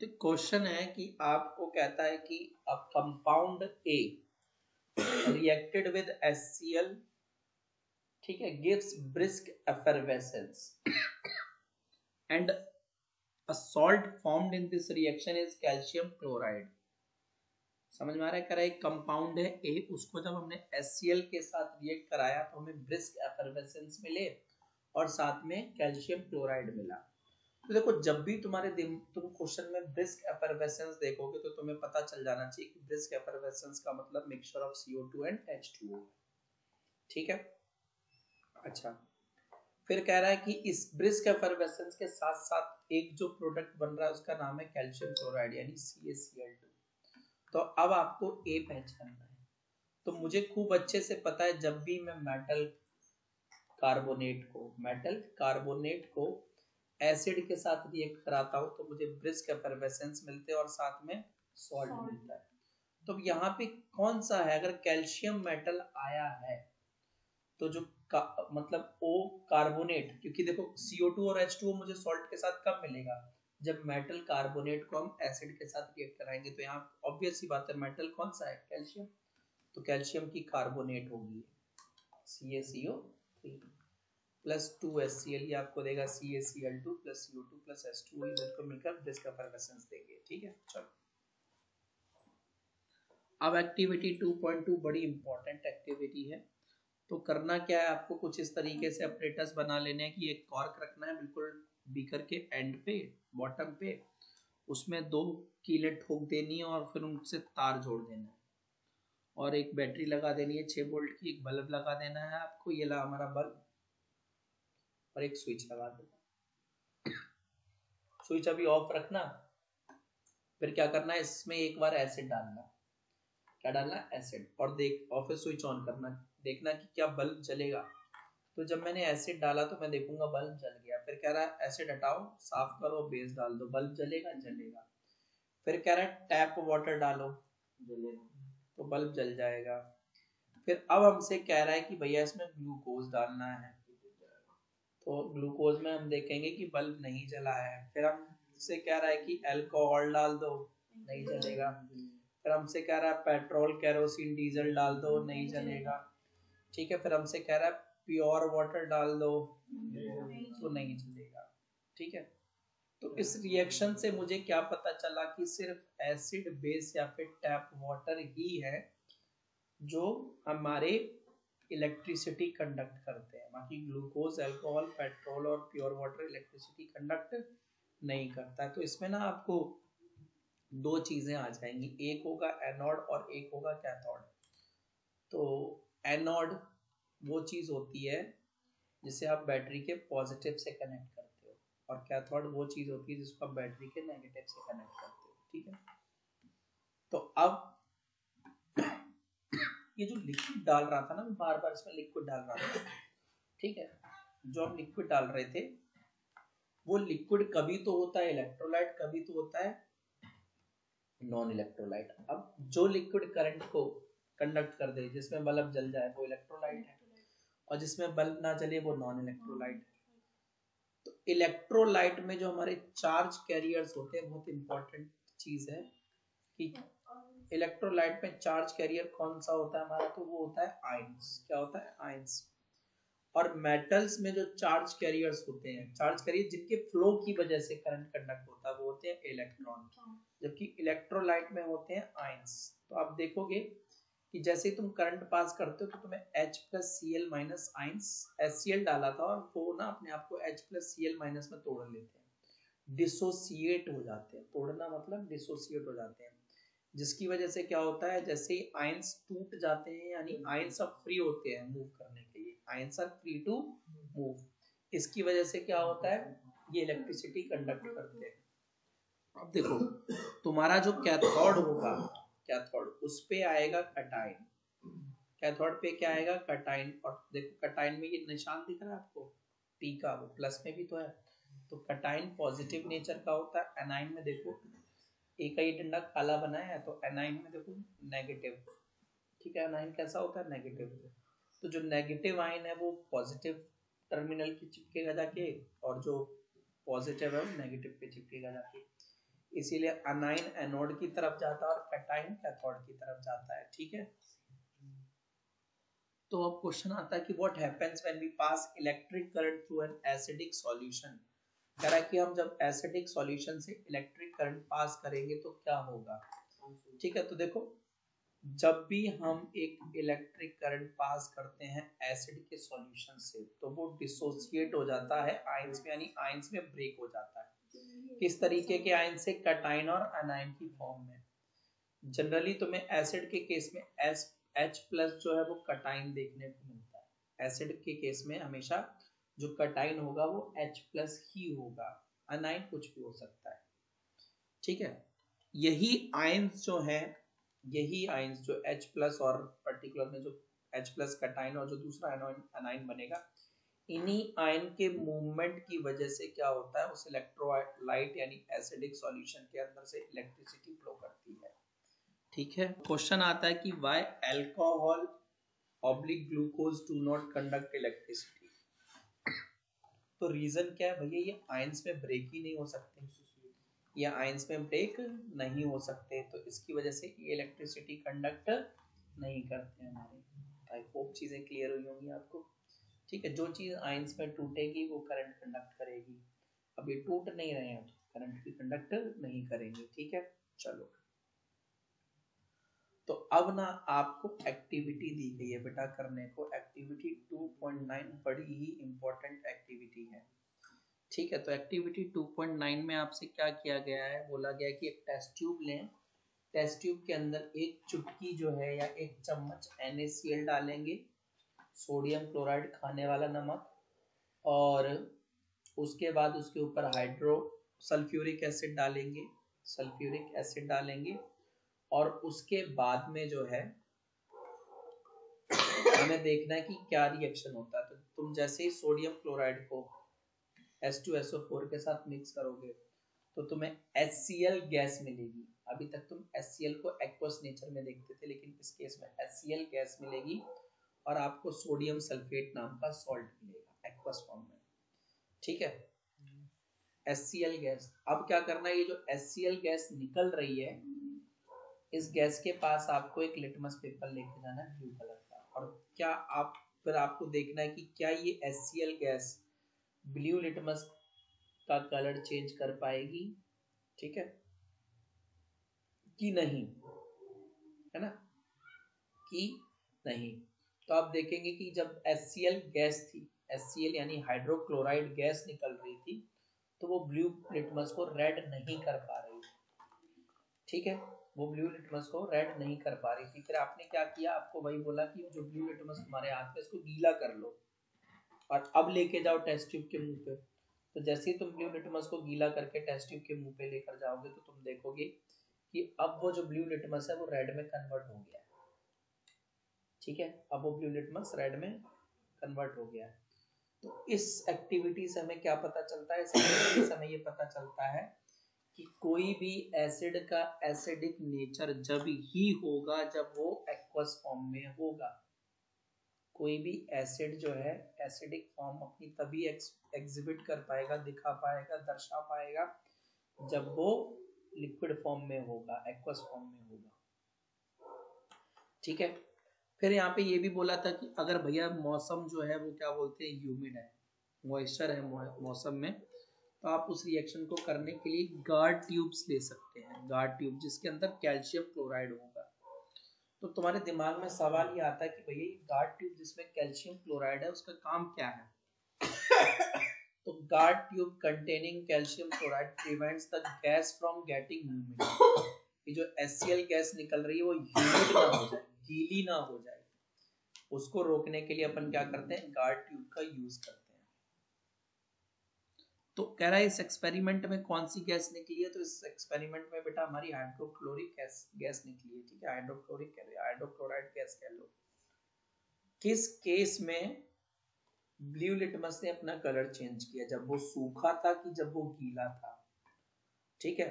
तो क्वेश्चन है कि आपको कहता है कि a compound A reacted with HCl, ठीक है, gives brisk effervescence and a salt formed in this reaction is calcium chloride. समझ में आ रहा है, कह रहा है एक कंपाउंड है A, उसको जब हमने HCl के साथ रिएक्ट कराया तो हमें ब्रिस्क एफरवेसेंस मिले और साथ में कैल्शियम क्लोराइड मिला। तो देखो जब भी तुम क्वेश्चन में ब्रिस्क एफरवेसेंस देखोगे तो तुम्हें पता चल जाना चाहिए कि ब्रिस्क एफरवेसेंस का मतलब mixture of CO2 and H2O। ठीक है, अच्छा, फिर कह रहा है कि इस ब्रिस्क एफरवेसेंस के साथ साथ एक जो प्रोडक्ट बन रहा है उसका नाम है कैल्शियम क्लोराइड यानी CaCl2। तो अब आपको A पहचानना है। तो मुझे खूब अच्छे से पता है जब भी मैं मेटल कार्बोनेट को एसिड के साथ रिएक्ट कराता हूं तो मुझे ब्रिस्क एफरवेसेंस मिलते हैं और साथ में सॉल्ट मिलता है। तो यहाँ पे कौन सा है, अगर कैल्शियम मेटल आया है तो जो मतलब O कार्बोनेट, क्योंकि देखो CO2 और H2O मुझे सॉल्ट के साथ कब मिलेगा, जब मेटल कार्बोनेट को हम एसिड के साथ रिएक्ट कराएंगे। तो यहाँ ऑब्वियस सी बात है मेटल कौन सा है, कैल्शियम, तो कैल्शियम की कार्बोनेट होगी CaCO3 प्लस 2HCl, ये आपको देगा CaCl2 plus CO2 plus H2O, इनको मिलकर ब्रिस्क एफरवेसेंस देंगे। ठीक है, चलो अब एक्टिविटी 2.2 बड़ी इंपॉर्टेंट एक्टिविटी है। तो करना क्या है, आपको कुछ इस तरीके से अपरेटस बना लेने हैं कि एक कॉर्क रखना है बिल्कुल बीकर के एंड पे, बॉटम पे, उसमें 2 कीलें ठोक देनी है और फिर उनसे तार जोड़ देना है और एक बैटरी लगा देनी है 6 वोल्ट की, एक बल्ब लगा देना है आपको, ये ला हमारा बल्ब, और एक स्विच लगा देना। स्विच अभी ऑफ रखना, फिर क्या करना है, इसमें एक बार एसिड डालना, क्या डालना, एसिड, और और फिर स्विच ऑन करना, देखना कि क्या बल्ब जलेगा। तो जब मैंने एसिड डाला तो मैं देखूंगा बल्ब जल गया। फिर कह रहा है एसिड हटाओ, साफ करो, बेस डाल दो, बल्ब जलेगा, जलेगा। फिर कह रहा है टैप वाटर डालो, जलेगा, तो बल्ब जल जाएगा। फिर अब हमसे कह रहा है कि भैया इसमें ग्लूकोज डालना है, तो ग्लूकोज में हम देखेंगे कि बल्ब नहीं जला है। फिर हमसे कह रहा है कि अल्कोहल डाल दो, नहीं जलेगा। फिर हमसे कह रहा है पेट्रोल, केरोसिन, डीजल डाल दो, नहीं जलेगा। ठीक है, फिर हमसे कह रहा है प्योर वाटर डाल दो, तो नहीं जलेगा। ठीक है, तो इस रिएक्शन से मुझे क्या पता चला कि सिर्फ एसिड बेस या फिर टैप वाटर ही है जो हमारे इलेक्ट्रिसिटी कंडक्ट करते हैं, बाकी ग्लूकोज, अल्कोहल, पेट्रोल और प्योर वाटर इलेक्ट्रिसिटी कंडक्ट नहीं करता है। तो इसमें ना आपको 2 चीजें आ जाएंगी, एक होगा एनोड और एक होगा कैथोड। तो एनोड वो चीज होती है जिसे आप बैटरी के पॉजिटिव से कनेक्ट करते हो, और कैथोड वो चीज होती है जिसको आप बैटरी के नेगेटिव से कनेक्ट करते हो। ठीक है, तो अब ये जो लिक्विड डाल रहा था ना, मैं बार बार इसमें लिक्विड डाल रहा था, ठीक है, जो हम लिक्विड डाल रहे थे वो लिक्विड कभी तो होता है इलेक्ट्रोलाइट, कभी तो होता है नॉन इलेक्ट्रोलाइट। अब जो लिक्विड करंट को कंडक्ट कर दे, जिसमें बल्ब जल जाए, वो इलेक्ट्रोलाइट है, और जिसमें बल्ब ना जले वो नॉन इलेक्ट्रोलाइट है। तो इलेक्ट्रोलाइट में जो हमारे चार्ज कैरियर्स होते हैं, बहुत इंपॉर्टेंट चीज है कि इलेक्ट्रोलाइट में चार्ज कैरियर कौन सा होता है हमारा, तो वो होता है आयंस। क्या होता है, आयंस। और मेटल्स में जो चार्ज कैरियर्स होते हैं, चार्ज कैरियर जिनके फ्लो की वजह से करंट कंडक्ट होता है, वो होते हैं इलेक्ट्रॉन, जबकि इलेक्ट्रोलाइट में होते हैं आयंस। तो आप देखोगे कि जैसे ही तुम करंट पास करते हो तो तुम्हें H plus Cl minus ions, HCl डाला था और वो ना अपने आप को H प्लस Cl माइनस में तोड़ लेते हैं, डिसोसिएट हो जाते हैं। तोड़ना मतलब डिसोसिएट हो जाते हैं, जिसकी वजह से क्या होता है, जैसे ही आयंस टूट जाते हैं, यानी आयंस अब फ्री होते हैं मूव करने के लिए, ions are free to move, इसकी वजह से क्या होता है, ये इलेक्ट्रिसिटी कंडक्ट करते हैं। अब देखो तुम्हारा जो कैथोड होगा, कैथोड उस पे आएगा कटाइन, कैथोड पे क्या आएगा, कटाइन। और देखो कटाइन में ये निशान दिख रहा है आपको P का, वो प्लस में भी तो है, तो कटाइन पॉजिटिव नेचर का होता है। एनाइन में देखो एक का ये डंडा काला बनाया है, तो एनाइन में देखो नेगेटिव, ठीक है, एनाइन कैसा होता है, नेगेटिव। तो जो नेगेटिव आयन है वो पॉजिटिव टर्मिनल की चिपकेगा जाके, और जो पॉजिटिव है वो नेगेटिव पे चिपकेगा जाके, इसीलिए अनाइन एनोड की तरफ जाता है और कैटाइन कैथोड की तरफ जाता है, ठीक है। तो अब क्वेश्चन आता है कि what happens when we pass electric current through an acidic solution. कह रहा है कि हम जब एसिडिक सॉल्यूशन से इलेक्ट्रिक करंट पास करेंगे तो क्या होगा, ठीक है। तो देखो जब भी हम एक इलेक्ट्रिक करंट पास करते हैं एसिड के सॉल्यूशन से, तो वो डिसोसिएट हो जाता है आयंस में, यानी आयंस में ब्रेक हो जाता है। किस तरीके के आयन से, कैटाइन और अनाइन की फॉर्म में। जनरली तुम्हें एसिड के केस में H प्लस जो है वो कैटाइन देखने को मिलता है। एसिड के केस में हमेशा जो कैटाइन होगा वो H प्लस ही होगा, अनाइन कुछ भी हो सकता है, ठीक है। यही आयंस जो है, यही आयंस जो H प्लस और पर्टिकुलर में जो H प्लस कैटाइन और जो दूसरा अनाइन बनेगा, इन्हीं आयन के मूवमेंट की वजह से क्या होता है, उस इलेक्ट्रोलाइट यानी एसिडिक सॉल्यूशन के अंदर से इलेक्ट्रिसिटी फ्लो करती है, ठीक है। क्वेश्चन आता है कि why alcohol oblique glucose do not conduct electricity. तो रीजन क्या है भैया, ये आयंस में ब्रेक ही नहीं हो सकते, ये आयंस में ब्रेक नहीं हो सकते, तो इसकी वजह से ये इलेक्ट्रिसिटी कंडक्ट नहीं करते हमारे। आई होप चीजें क्लियर हुई होंगी आपको, ठीक है। जो चीज आयंस में टूटेगी वो करंट कंडक्ट करेगी, अब ये टूट नहीं रहे हैं, करंट भी कंडक्ट नहीं करेंगे, ठीक है। चलो तो अब ना आपको एक्टिविटी दी गई है बेटा करने को, एक्टिविटी 2.9 बड़ी ही इंपॉर्टेंट एक्टिविटी है, ठीक है। तो एक्टिविटी 2.9 में आपसे क्या किया गया है, बोला गया कि एक टेस्ट ट्यूब लें, टेस्ट ट्यूब के अंदर एक चुटकी जो है या एक चम्मच NaCl डालेंगे, सोडियम क्लोराइड खाने वाला नमक, और उसके बाद उसके ऊपर हाइड्रो सल्फ्यूरिक एसिड डालेंगे, सल्फ्यूरिक एसिड डालेंगे, और उसके बाद में जो है हमें देखना है कि क्या रिएक्शन होता है। तो तुम जैसे ही सोडियम क्लोराइड को H2SO4 के साथ मिक्स करोगे तो तुम्हें HCl गैस मिलेगी। अभी तक तुम HCl को एक्वस नेचर में देखते थे, लेकिन इस केस में HCl गैस मिलेगी और आपको सोडियम सल्फेट नाम का सॉल्ट मिलेगा एक्वस फॉर्म में, ठीक है। HCl गैस, अब क्या करना है, ये जो HCl गैस निकल रही है, इस गैस के पास आपको एक लिटमस पेपर लेके जाना है ब्लू कलर का, और क्या आप फिर आपको देखना है कि क्या ये HCl गैस ब्लू लिटमस का कलर चेंज कर पाएगी, ठीक है कि नहीं, है ना, कि नहीं। तो आप देखेंगे कि जब HCl गैस थी, HCl यानी हाइड्रोक्लोराइड गैस निकल रही थी, तो वो ब्लू लिटमस को रेड नहीं कर पा रही थी, ठीक है, वो ब्लू लिटमस को रेड नहीं कर पा रही थी। फिर आपने क्या किया, आपको वही बोला कि जो ब्लू लिटमस तुम्हारे हाथ में, इसको गीला कर लो और अब लेके जाओ टेस्ट ट्यूब के मुंह पे। तो जैसे ही तुम ब्लू लिटमस को गीला करके टेस्ट ट्यूब के मुंह पे लेकर जाओगे तो तुम देखोगे कि अब वो जो ब्लू लिटमस है वो रेड में कन्वर्ट हो गया है, ठीक है, अब वो ब्लू लिटमस रेड में कन्वर्ट हो गया है। तो इस एक्टिविटी से हमें क्या पता चलता है, इस एक्टिविटी से हमें ये पता चलता है कि कोई भी एसिड का एसिडिक नेचर जब ही होगा जब वो एक्वस फॉर्म में होगा। कोई भी एसिड जो है एसिडिक फॉर्म अपनी तभी एग्जिबिट कर पाएगा, दिखा पाएगा, दर्शा पाएगा जब वो लिक्विड फॉर्म में होगा, एक्वस फॉर्म में होगा, ठीक है। फिर यहाँ पे ये भी बोला था कि अगर भैया मौसम जो है वो क्या बोलते हैं ह्यूमिड है, मॉइस्चर है मौसम में, तो आप उस रिएक्शन को करने के लिए गार्ड ट्यूब्स ले सकते हैं, गार्ड ट्यूब जिसके अंदर कैल्शियम क्लोराइड होगा। तो तुम्हारे दिमाग में सवाल ये आता है कि भैया ये गार्ड ट्यूब जिसमें कैल्शियम क्लोराइड है उसका काम क्या है? तो guard tube containing calcium chloride prevents the gas from getting humid. ये जो HCl गैस निकल रही है वो ह्यूमिड ना हो जाए, गीली ना हो जाए, उसको रोकने के लिए अपन क्या करते हैं, गार्ड ट्यूब का यूज करते हैं। तो कह रहा है इस एक्सपेरिमेंट में कौन सी गैस निकली है? तो इस एक्सपेरिमेंट में बेटा हमारी हाइड्रोक्लोरिक गैस निकली है, ठीक है, हाइड्रोक्लोरिक कह लो, हाइड्रोक्लोराइड गैस कह लो। किस केस में ब्लू लिटमस ने अपना कलर चेंज किया? जब वो सूखा था कि जब वो गीला था? ठीक है,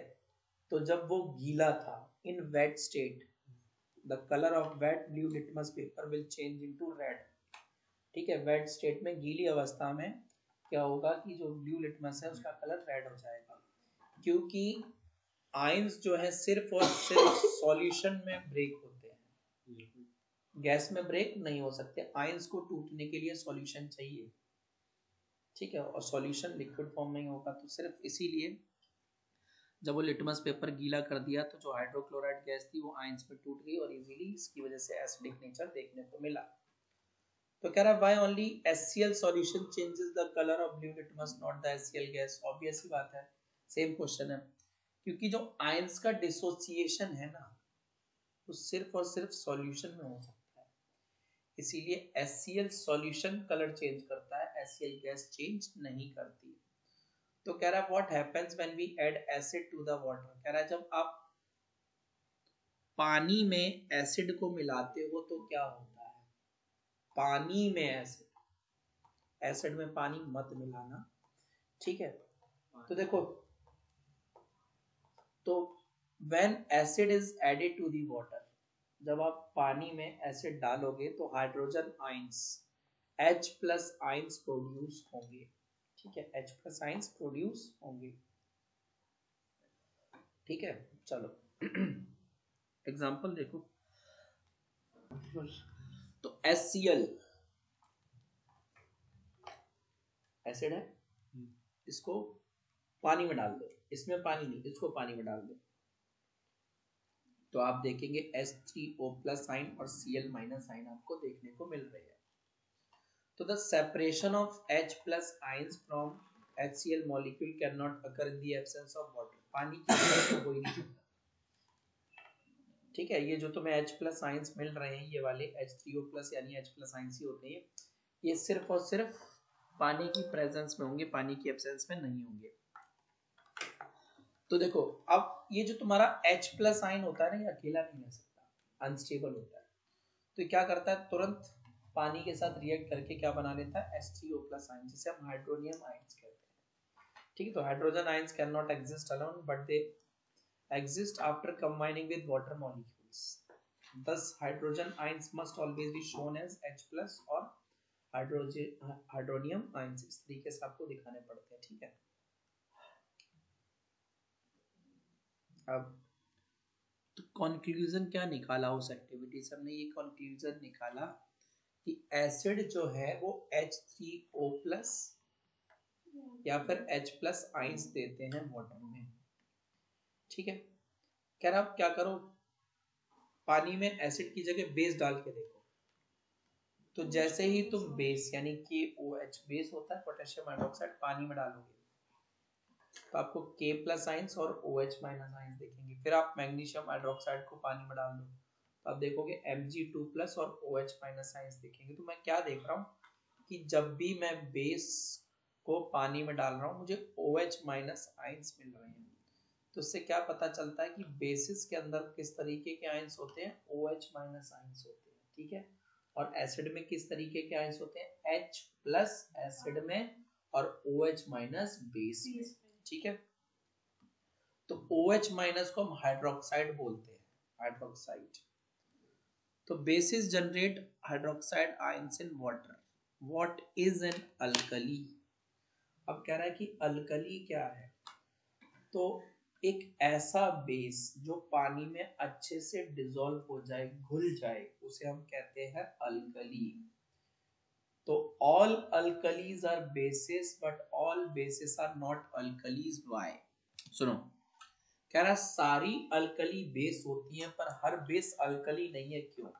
तो जब वो गीला था, in wet state the colour of wet blue litmus paper will change into red. ठीक है, वेट स्टेट में, गीली अवस्था में क्या होगा कि जो ब्लू लिटमस है उसका कलर रेड हो जाएगा, क्योंकि आयंस जो है सिर्फ और सिर्फ सॉल्यूशन में ब्रेक होते हैं, गैस में ब्रेक नहीं हो सकते। आयंस को टूटने के लिए सॉल्यूशन चाहिए, ठीक है, और सॉल्यूशन लिक्विड फॉर्म में ही होगा। तो सिर्फ इसीलिए जब वो लिटमस पेपर गीला कर दिया तो जो हाइड्रोक्लोराइड गैस थी वो आयंस में टूट गई और इजीली इसकी वजह से एसिडिक नेचर देखने को मिला। तो कह रहा है why only HCl solution changes the colour of blue litmus not the HCl gas. Obvious ही बात है, सेम क्वेश्चन है, क्योंकि जो आयंस का डिसोसिएशन है ना वो सिर्फ और सिर्फ सॉल्यूशन में हो सकता है, इसीलिए HCl सॉल्यूशन कलर चेंज करता है, HCl गैस चेंज नहीं करती। तो कह रहा है what happens when we add acid to the water. कह रहा है जब आप पानी में एसिड को मिलाते हो तो क्या होता है? पानी में एसिड, एसिड में पानी मत मिलाना, ठीक है। तो देखो, तो when acid is added to the water, जब आप पानी में एसिड डालोगे तो hydrogen ions H+ ions produce होंगे, ठीक है, H+ आयंस प्रोड्यूस होंगे, ठीक है। चलो एग्जांपल देखो, तो HCl एसिड है, इसको पानी में डाल दो, इसमें पानी नहीं, इसको पानी में डाल दो, तो आप देखेंगे H3O+ आयन और Cl- आयन आपको देखने को मिल रहे हैं। तो the separation of H+ ions from HCl molecule can not occur in the absence of water. पानी की एब्सेंस में हो ही नहीं सकता, ठीक है। ये जो तुम्हें H+ आयंस मिल रहे हैं ये वाले H3O+ यानी H+ आयंस ही होते हैं, ये सिर्फ और सिर्फ पानी की प्रेजेंस में होंगे, पानी की एब्सेंस में नहीं होंगे। तो देखो, अब ये जो तुम्हारा H+ आयन होता है ना, ये अकेला नहीं रह सकता, अनस्टेबल होता है, तो क्या करता है, तुरंत पानी के साथ रिएक्ट करके क्या बना लेता है, H3O+ आयन, जिसे हम हाइड्रोनियम आयंस कहते हैं, ठीक है। तो hydrogen ions can not exist alone but they exist after combining with water molecules. Thus, hydrogen ions must always be shown as H+ और हाइड्रोनियम आयंस इस तरीके से आपको दिखाने पड़ते हैं, ठीक है। अब तो कंक्लूजन क्या निकाला उस एक्टिविटी से? हमने ये कंक्लूजन निकाला कि एसिड जो है वो H3O+ या फिर H+ आयंस देते हैं वाटर में, ठीक है। कह रहा आप क्या करो, पानी में एसिड की जगह बेस डाल के देखो, तो जैसे ही तुम बेस यानी KOH बेस होता है पोटेशियम हाइड्रोक्साइड, पानी में डालोगे तो आपको K+ आयंस और OH- आयंस देखेंगे। फिर आप मैग्नीशियम हाइड्रोक्साइड को पानी में डाल दो तो आप देखोगे Mg2+ और OH- आयंस देखेंगे। तो मैं क्या देख रहा हूँ कि जब भी मैं बेस को पानी में डाल रहा हूँ मुझे OH- आयंस मिल रहे हैं। तो इससे क्या पता चलता है कि बेसिस के अंदर किस तरीके के आयंस होते हैं, OH- आयंस होते हैं, ठीक है। और एसिड में किस तरीके के आयंस होते हैं, H+ एसिड में और OH- बेस में, ठीक है। तो OH- को हम हाइड्रोक्साइड बोलते हैं, हाइड्रोक्साइड। तो basis generate hydroxide ions in water. What is an alkali? अब कह रहा है कि अल्कली क्या है, तो एक ऐसा बेस जो पानी में अच्छे से डिसॉल्व हो जाए, घुल जाए, उसे हम कहते हैं अल्कली। तो all alkalis are bases but all bases are not alkalis. Why? सुनो, कह रहा सारी अल्कली बेस होती हैं पर हर बेस अल्कली नहीं है। क्यों?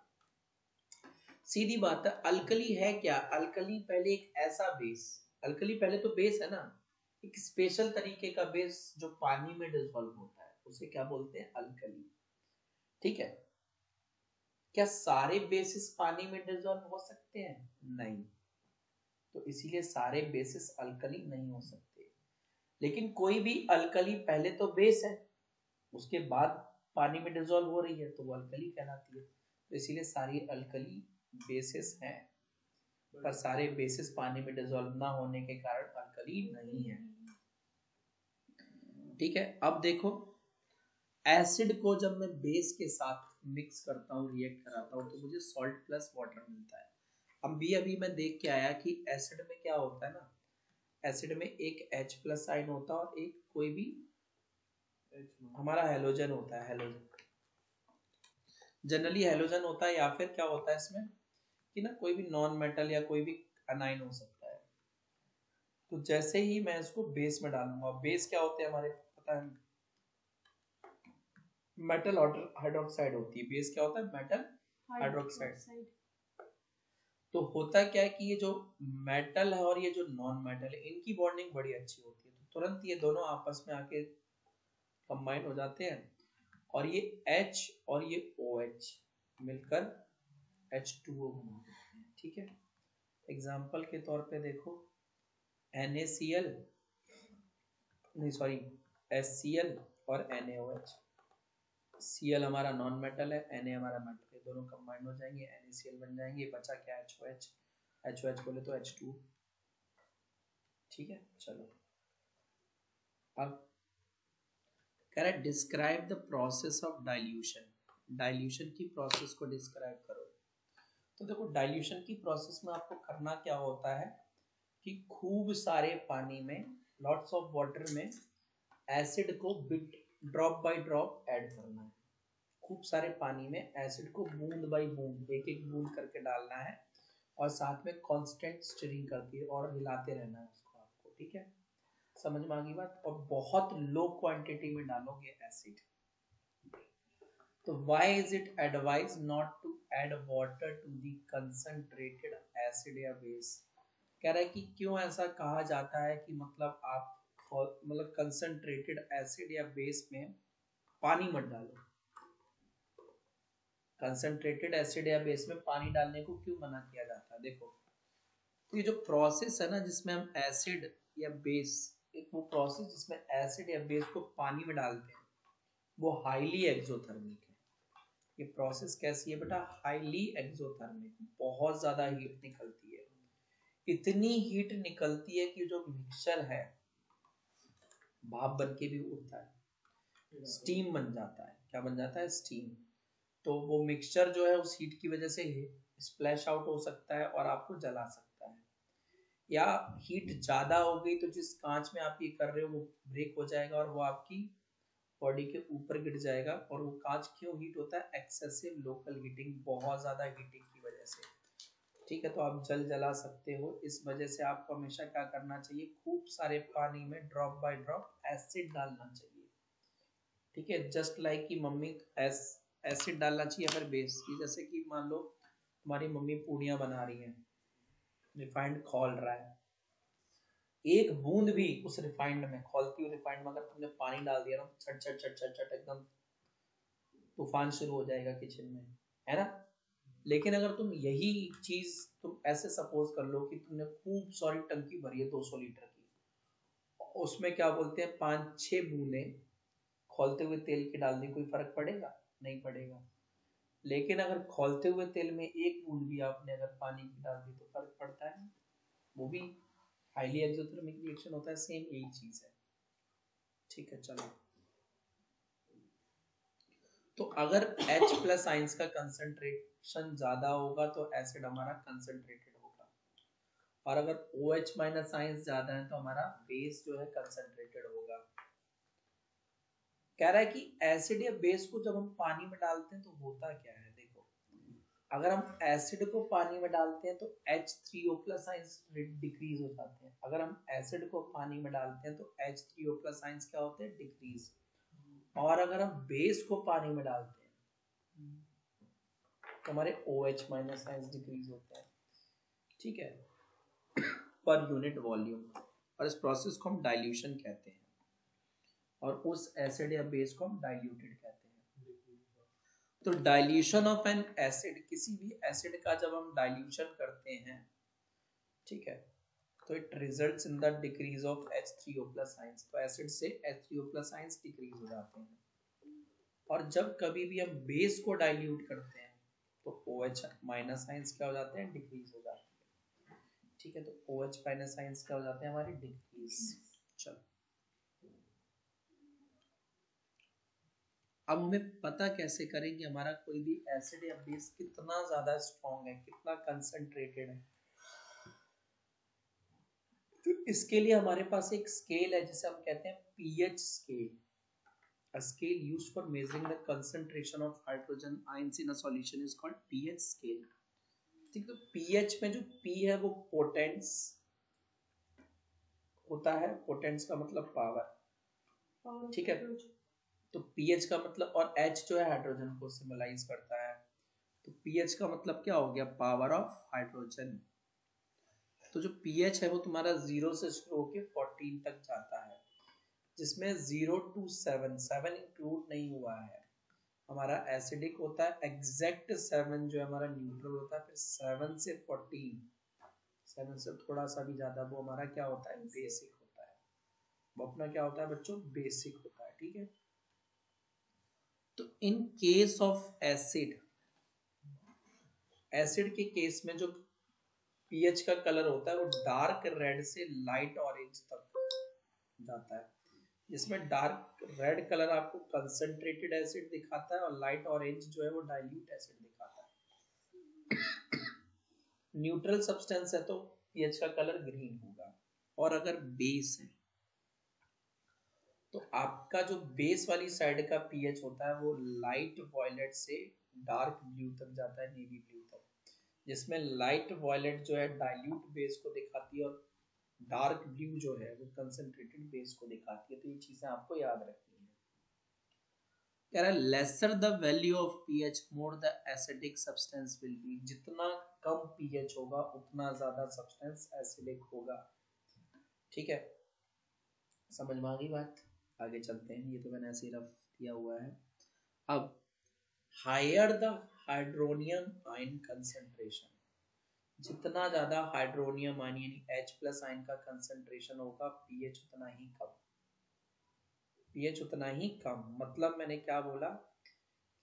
सीधी बात है, अल्कली है क्या? अल्कली पहले एक ऐसा बेस, अल्कली पहले तो बेस है ना, एक स्पेशल तरीके का बेस जो पानी में डिसॉल्व होता है, उसे क्या बोलते हैं? अल्कली। ठीक है। क्या सारे बेसिस पानी में डिसॉल्व हो सकते हैं? नहीं। तो इसीलिए सारे बेसिस अल्कली नहीं हो सकते। लेकिन कोई भी अल्कली पहले तो बेस है, उसके बाद पानी में डिसॉल्व हो रही है तो वो अल्कली कहलाती है। तो इसीलिए सारी अल्कली बेसिस हैं, पर सारे बेसिस पानी में डिसॉल्व ना होने के कारण अल्कली नहीं है। ठीक है। अब देखो, एसिड को जब मैं बेस के साथ मिक्स करता हूँ, रिएक्ट कराता हूँ, तो मुझे सॉल्ट प्लस वाटर मिलता है। अभी मैं देख के आया कि एसिड में क्या होता है ना, एसिड में एक H प्लस साइन होता है और एक कोई भी हमारा हेलोजन होता है। हेलोजन जनरली हेलोजन होता है, या फिर क्या होता है इसमें कि ना कोई भी नॉन मेटल या कोई भी अनाइन हो सकता है। तो जैसे ही मैं इसको बेस में डालूंगा, बेस क्या होते हैं हमारे पता है, मेटल हाइड्रोक्साइड होती है। बेस क्या होता है? Metal hydroxide. तो होता क्या है कि ये जो मेटल है और ये जो नॉन मेटल है, इनकी बॉन्डिंग बड़ी अच्छी होती है, तो तुरंत ये दोनों आपस में आके कंबाइन हो जाते हैं और ये H और ये OH मिलकर H2O बनाते हैं। ठीक है। एग्जाम्पल के तौर पे देखो, NaCl, नहीं सॉरी, HCl और NaOH। Cl हमारा नॉन मेटल है, Na हमारा मेटल है, दोनों कंबाइन हो जाएंगे, NaCl बन जाएंगे। बचा क्या? HOH। HOH बोले तो H2। ठीक है। चलो, अब कह रहा है describe the process of dilution. Dilution की प्रोसेस को डिस्क्राइब करो। तो देखो, डाइल्यूशन की प्रोसेस में आपको करना क्या होता है कि खूब सारे पानी में, लॉट्स ऑफ वाटर में, एसिड को bit drop by drop add करना है। खूब सारे पानी में एसिड को बूंद बाय बूंद, एक एक बूंद करके डालना है और साथ में कांस्टेंट स्टिरिंग करके और हिलाते रहना है उसको आपको। ठीक है, समझ में आ गई बात? और बहुत लो क्वांटिटी में डालोगे एसिड। तो why is it advised not to add water to the concentrated acid या base? कह रहा है कि क्यों ऐसा कहा जाता है कि मतलब आप मतलब कंसंट्रेटेड एसिड या बेस में पानी मत डालो। कंसंट्रेटेड एसिड या बेस में पानी डालने को क्यों मना किया जाता है? देखो, तो ये जो प्रोसेस है ना जिसमें हम एसिड या बेस, एक वो प्रोसेस जिसमें एसिड या बेस को पानी में डालते हैं, वो हाईली एक्सोथर्मिक है। ये प्रोसेस कैसी है बेटा? हाईली एक्सोथर्मिक, बहुत ज्यादा हीट निकलती है। इतनी हीट निकलती है कि जो मिक्सचर है भाप बन के भी उठता है, स्टीम बन जाता है। क्या बन जाता है? स्टीम। तो वो मिक्सचर जो है उस हीट की वजह से स्प्लैश आउट हो सकता है और आपको जला सकता है। या हीट ज्यादा हो गई तो जिस कांच में आप ये कर रहे हो वो ब्रेक हो जाएगा और वो आपकी बॉडी के ऊपर गिर जाएगा। और वो कांच क्यों हीट होता है? एक्सेसिव लोकल हीटिंग, बहुत ज्यादा हीटिंग की वजह से। ठीक है, तो आप जला सकते हो। इस वजह से आपको हमेशा क्या करना चाहिए? खूब सारे पानी में ड्रॉप बाय ड्रॉप एसिड डालना चाहिए। ठीक है, जस्ट लाइक कि मम्मी एसिड डालना चाहिए अगर बेस की। जैसे कि मान लो हमारी मम्मी पूड़ियाँ बना रही हैं, रिफाइंड खौल रहा है, एक बूंद भी उस रिफाइंड में, खौलती हुई रिफाइंड में अगर तुमने पानी डाल दिया ना, छट छट छट छट छट एकदम तूफान शुरू हो जाएगा किचन में, है ना? लेकिन अगर तुम यही चीज तुम ऐसे सपोज कर लो कि तुमने खूब सारी टंकी भरी है 200 लीटर की, उसमें क्या बोलते हैं 5-6 बूंदे खौलते हुए तेल की डाल दी, कोई फर्क पड़ेगा? नहीं पड़ेगा। लेकिन अगर खौलते हुए तेल में एक बूंद भी आपने अगर पानी की डाल दी तो फर्क पड़ता है, वो भी हाईली एक्सोथर्मिक रिएक्शन होता है। सेम यही चीज है। ठीक है, चलो। तो अगर H प्लस आइंस का कंसंट्रेशन ज्यादा होगा तो एसिड हमारा कंसंट्रेटेड होगा, और अगर OH माइनस आइंस ज्यादा है तो हमारा बेस जो है कंसंट्रेटेड होगा। कह रहा है कि एसिड या बेस को जब हम पानी में डालते हैं तो होता क्या है। देखो, अगर हम एसिड को पानी में डालते हैं तो H3O प्लस आइंस डिक्रीज हो जाते हैं। अगर हम एसिड को पानी में डालते हैं तो H3O प्लस आइंस क्या होते हैं, डिक्रीज। और अगर हम बेस को पानी में डालते हैं तो हमारे OH माइनस आइंस डिक्रीज होते हैं। ठीक है, पर यूनिट वॉल्यूम। और इस प्रोसेस को हम डाइल्यूशन कहते हैं, और उस एसिड या बेस को हम डाइल्यूटेड कहते हैं। तो डाइल्यूशन ऑफ एन एसिड, किसी भी एसिड का जब हम डाइल्यूशन करते हैं, ठीक है, तो it results in the decrease of H3O plus ions. तो एसिड से H3O प्लस आइंस डिक्रीज हो जाते हैं। और जब कभी भी हम बेस को डाइल्यूट करते हैं तो OH माइनस आइंस क्या हो जाते हैं, डिक्रीज हो जाते हैं। ठीक है, तो OH माइनस आइंस क्या हो जाते हैं, हमारे डिक्रीज। चलो, अब हमें पता कैसे करें कि हमारा कोई भी एसिड या बेस कितना ज्यादा स्ट्रॉन्ग है, कितना कंसंट्रेटेड है। तो इसके लिए हमारे पास एक स्केल है जिसे हम कहते हैं pH scale. A scale used for measuring the concentration of hydrogen ions in a solution is called pH scale। ठीक, तो pH में जो P है वो पोटेंस होता है। पोटेंस का मतलब पावर, ठीक है। तो pH का मतलब, और H जो है हाइड्रोजन को सिंबलाइज करता है, तो pH का मतलब क्या हो गया, पावर ऑफ हाइड्रोजन। तो जो pH है वो तुम्हारा 0 से शुरू होकर 14 तक जाता है, जिसमें 0 to 7 इंक्लूड नहीं हुआ है। हमारा एसिडिक होता है, एग्जैक्ट 7 जो है हमारा न्यूट्रल होता है, फिर 7 से 14, 7 से थोड़ा सा भी ज्यादा, वो हमारा क्या होता है, बेसिक होता है। वो अपना क्या होता है बच्चों, बेसिक होता है। ठीक है, तो in case of acid, acid के केस में जो पीएच का कलर होता है वो डार्क रेड से लाइट ऑरेंज तक जाता है, जिसमें डार्क रेड कलर आपको कंसंट्रेटेड एसिड दिखाता है और लाइट ऑरेंज जो है वो डाइल्यूट एसिड दिखाता है। न्यूट्रल सब्सटेंस है तो पीएच का कलर ग्रीन होगा। और अगर बेस है तो आपका जो बेस वाली साइड का पीएच होता है वो लाइट वॉयलेट से डार्क ब्लू तक जाता है, नेवी ब्लू तक, जिसमें लाइट वॉयलेट जो है डाइल्यूट बेस को दिखाती है और डार्क ब्लू जो है वो कंसंट्रेटेड बेस को दिखाती है। तो ये चीजें आपको याद रखनी है। कह रहा है lesser the value of pH more the acidic substance will be. जितना कम पीएच होगा उतना ज्यादा सब्सटेंस एसिडिक होगा। ठीक है, समझ में आ गई बात। आगे चलते हैं, ये तो मैंने ऐसे ही रफ दिया हुआ है। अब higher the hydronium ion concentration, जितना ज्यादा हाइड्रोनियम आयन यानी H प्लस आयन का कंसंट्रेशन होगा, पीएच उतना ही कम। पीएच उतना ही कम मतलब मैंने क्या बोला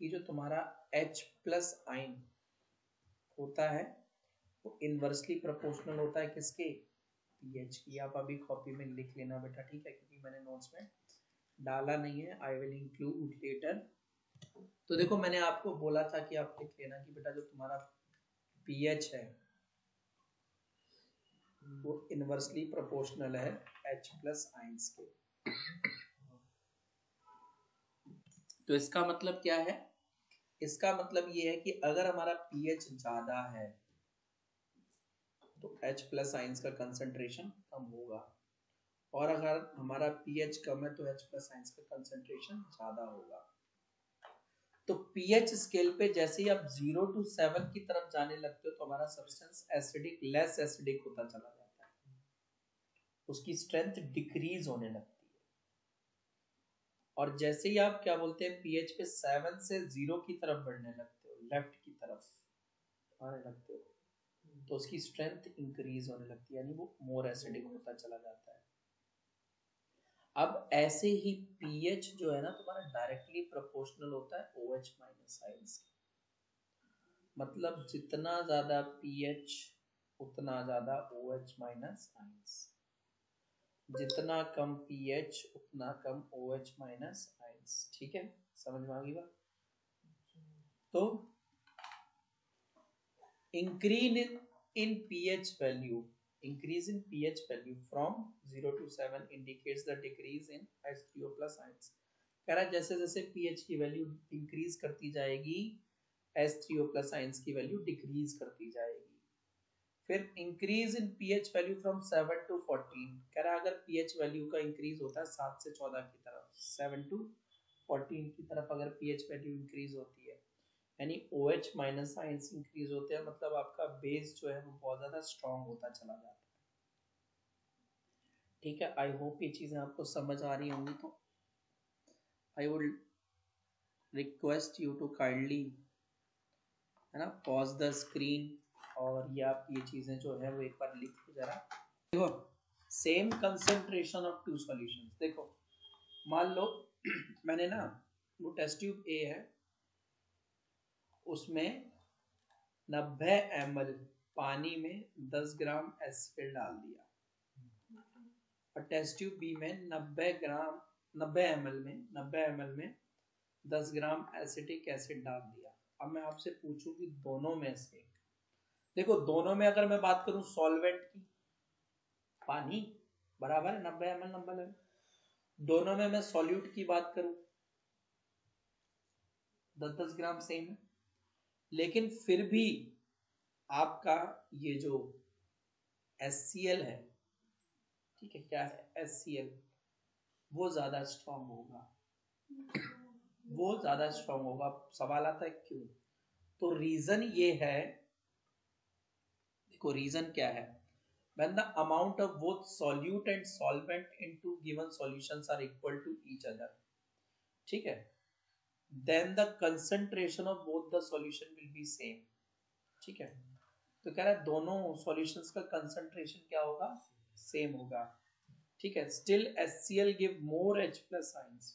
कि जो तुम्हारा H प्लस आयन होता है वो इनवर्सली प्रोपोर्शनल होता है किसके, पीएच की। आप अभी कॉपी में लिख लेना बेटा, ठीक है, क्योंकि मैंने नोट्स में डाला नहीं है, आई विल इंक्लूड लेटर। तो देखो, मैंने आपको बोला था कि आप लिख लेना कि बेटा जो तुम्हारा पीएच है वो इनवर्सली प्रोपोर्शनल है H प्लस आयंस के। तो इसका मतलब क्या है, इसका मतलब ये है कि अगर हमारा पीएच ज्यादा है तो H प्लस आयंस का कंसंट्रेशन कम होगा, और अगर हमारा पीएच कम है तो H प्लस आयंस का कंसंट्रेशन ज्यादा होगा। तो पीएच स्केल पे जैसे ही आप 0 to 7 की तरफ जाने लगते हो तो हमारा सब्सटेंस एसिडिक लेस एसिडिक होता चला जाता है, उसकी स्ट्रेंथ डिक्रीज होने लगती है। और जैसे ही आप क्या बोलते हैं पीएच पे 7 से 0 की तरफ बढ़ने लगते हो, लेफ्ट की तरफ आने लगते हो, तो उसकी स्ट्रेंथ इंक्रीज होने लगती है, यानी वो मोर एसिडिक होता चला जाता है। अब ऐसे ही पीएच जो है ना तुम्हारा डायरेक्टली प्रोपोर्शनल होता है OH माइनस आयंस, मतलब जितना ज्यादा पीएच उतना ज्यादा OH माइनस आयंस, जितना कम पीएच उतना कम OH माइनस आयंस। ठीक है, समझ में आ गई बात। तो increase in pH value, increase in pH value from 0 to 7 indicates the decrease in H3O plus ions। कह रहा है जैसे जैसे पीएच की वैल्यू इंक्रीज करती जाएगी H3O प्लस आइंस की वैल्यू डिक्रीज करती जाएगी। फिर increase in pH value from 7 to 14, कह रहा है अगर पीएच वैल्यू का इंक्रीज होता है 7 से 14 की तरफ, 7 to 14 की तरफ अगर पीएच वैल्यू इंक्रीज होती है, यानी OH माइनस आइंस इंक्रीज होते हैं, मतलब आपका बेस जो है वो बहुत ज्यादा स्ट्रॉन्ग होता चला जाता है। ठीक है, आई होप ये चीजें आपको समझ आ रही होंगी। तो I would request you to kindly, है ना, पॉज द स्क्रीन और ये आप ये चीजें जो है वो एक बार लिख लो जरा। देखो same concentration of two solutions, देखो मान लो मैंने ना वो टेस्ट ट्यूब ए है, उसमें 90 ml पानी में 10 ग्राम एसिड डाल दिया, और टेस्ट ट्यूब बी में 90 ml में 10 ग्राम एसिटिक एसिड डाल दिया। अब मैं आपसे पूछूं कि दोनों में से, देखो दोनों में अगर मैं बात करूं सॉल्वेंट की, पानी बराबर है 90 ml 90 ml, दोनों में मैं सॉल्यूट की बात करूं 10-10 ग्राम सेम है, लेकिन फिर भी आपका ये जो HCl है, ठीक है, क्या है HCl, वो ज्यादा स्ट्रॉन्ग होगा, वो ज्यादा स्ट्रॉन्ग होगा। सवाल आता है क्यों? तो रीजन ये है, देखो रीजन क्या है, when the amount of both solute and solvent into given solutions are equal to each other, ठीक है, then the concentration of both the solution will be same, ठीक है। तो कह रहा है दोनों सॉल्यूशंस का कंसंट्रेशन क्या होगा, सेम होगा, ठीक है। Still HCl give more H plus ions,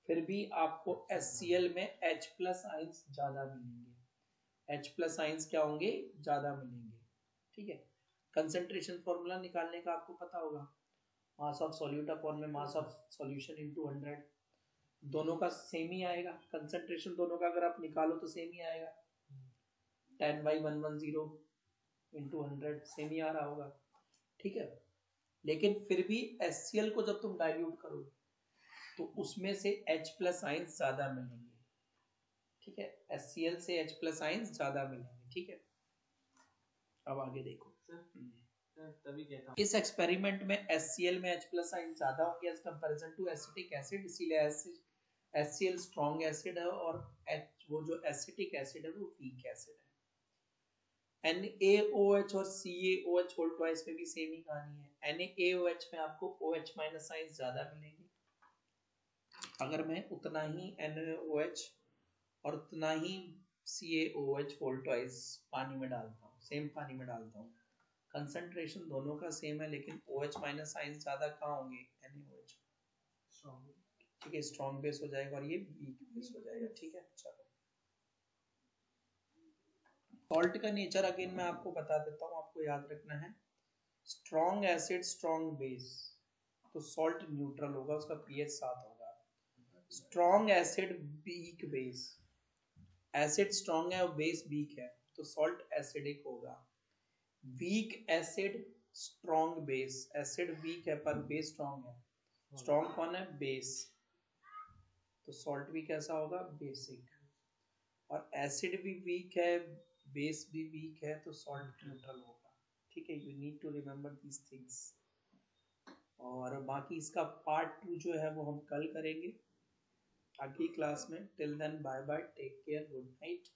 फिर भी आपको HCl में H प्लस आइंस ज्यादा मिलेंगे, H प्लस आइंस क्या होंगे, ज्यादा मिलेंगे, ठीक है। कंसंट्रेशन फॉर्मूला निकालने का आपको पता होगा, मास ऑफ सॉल्यूट अपॉन में मास ऑफ सॉल्यूशन इनटू 100, दोनों का सेम ही आएगा, कंसंट्रेशन दोनों का अगर आप निकालो तो सेम ही आएगा, 10/110 इंटू 100 सेम ही आ रहा होगा, ठीक है। लेकिन फिर भी HCl को जब तुम डाइल्यूट करोगे तो उसमें से H प्लस आइंस ज्यादा मिलेंगे, ठीक है, HCl से H प्लस आइंस ज्यादा मिलेंगे, ठीक है। अब आगे देखो तभी कहता हूं इस एक्सपेरिमेंट में HCl में H प्लस आइंस ज्यादा हो गया as comparison to acetic acid, इसीलिए HCl स्ट्रॉन्ग एसिड है और वो जो एसिटिक एसिड है वो वीक एसिड है। NaOH और CaOH होल ट्वाइस में भी सेम ही कहानी है, NaOH में आपको OH माइनस आइंस ज्यादा मिलेंगे, अगर मैं उतना ही NaOH और उतना ही CaOH होल ट्वाइस पानी में डालता हूँ, सेम पानी में डालता हूँ, कंसंट्रेशन दोनों का सेम है, लेकिन OH माइनस आइंस ज्यादा कहाँ होंगे, NaOH, ठीक है, स्ट्रॉन्ग बेस हो जाएगा और ये वीक बेस हो जाएगा, ठीक है। चलो सॉल्ट का नेचर अगेन मैं आपको बता देता हूँ, आपको याद रखना है, स्ट्रॉन्ग एसिड स्ट्रॉन्ग बेस, तो सॉल्ट न्यूट्रल होगा, उसका पीएच 7 होगा। Strong acid weak base, acid strong है और बेस वीक है तो सॉल्ट एसिडिक होगा। Weak acid strong base, acid weak है पर बेस स्ट्रॉन्ग है, स्ट्रॉन्ग कौन है, बेस, तो सॉल्ट भी कैसा होगा, बेसिक। और एसिड भी वीक है, बेस भी वीक है, तो सॉल्ट न्यूट्रल होगा, ठीक है। You need to remember these things. और बाकी इसका पार्ट 2 जो है वो हम कल करेंगे अगली क्लास में। Till then bye bye, take care, good night.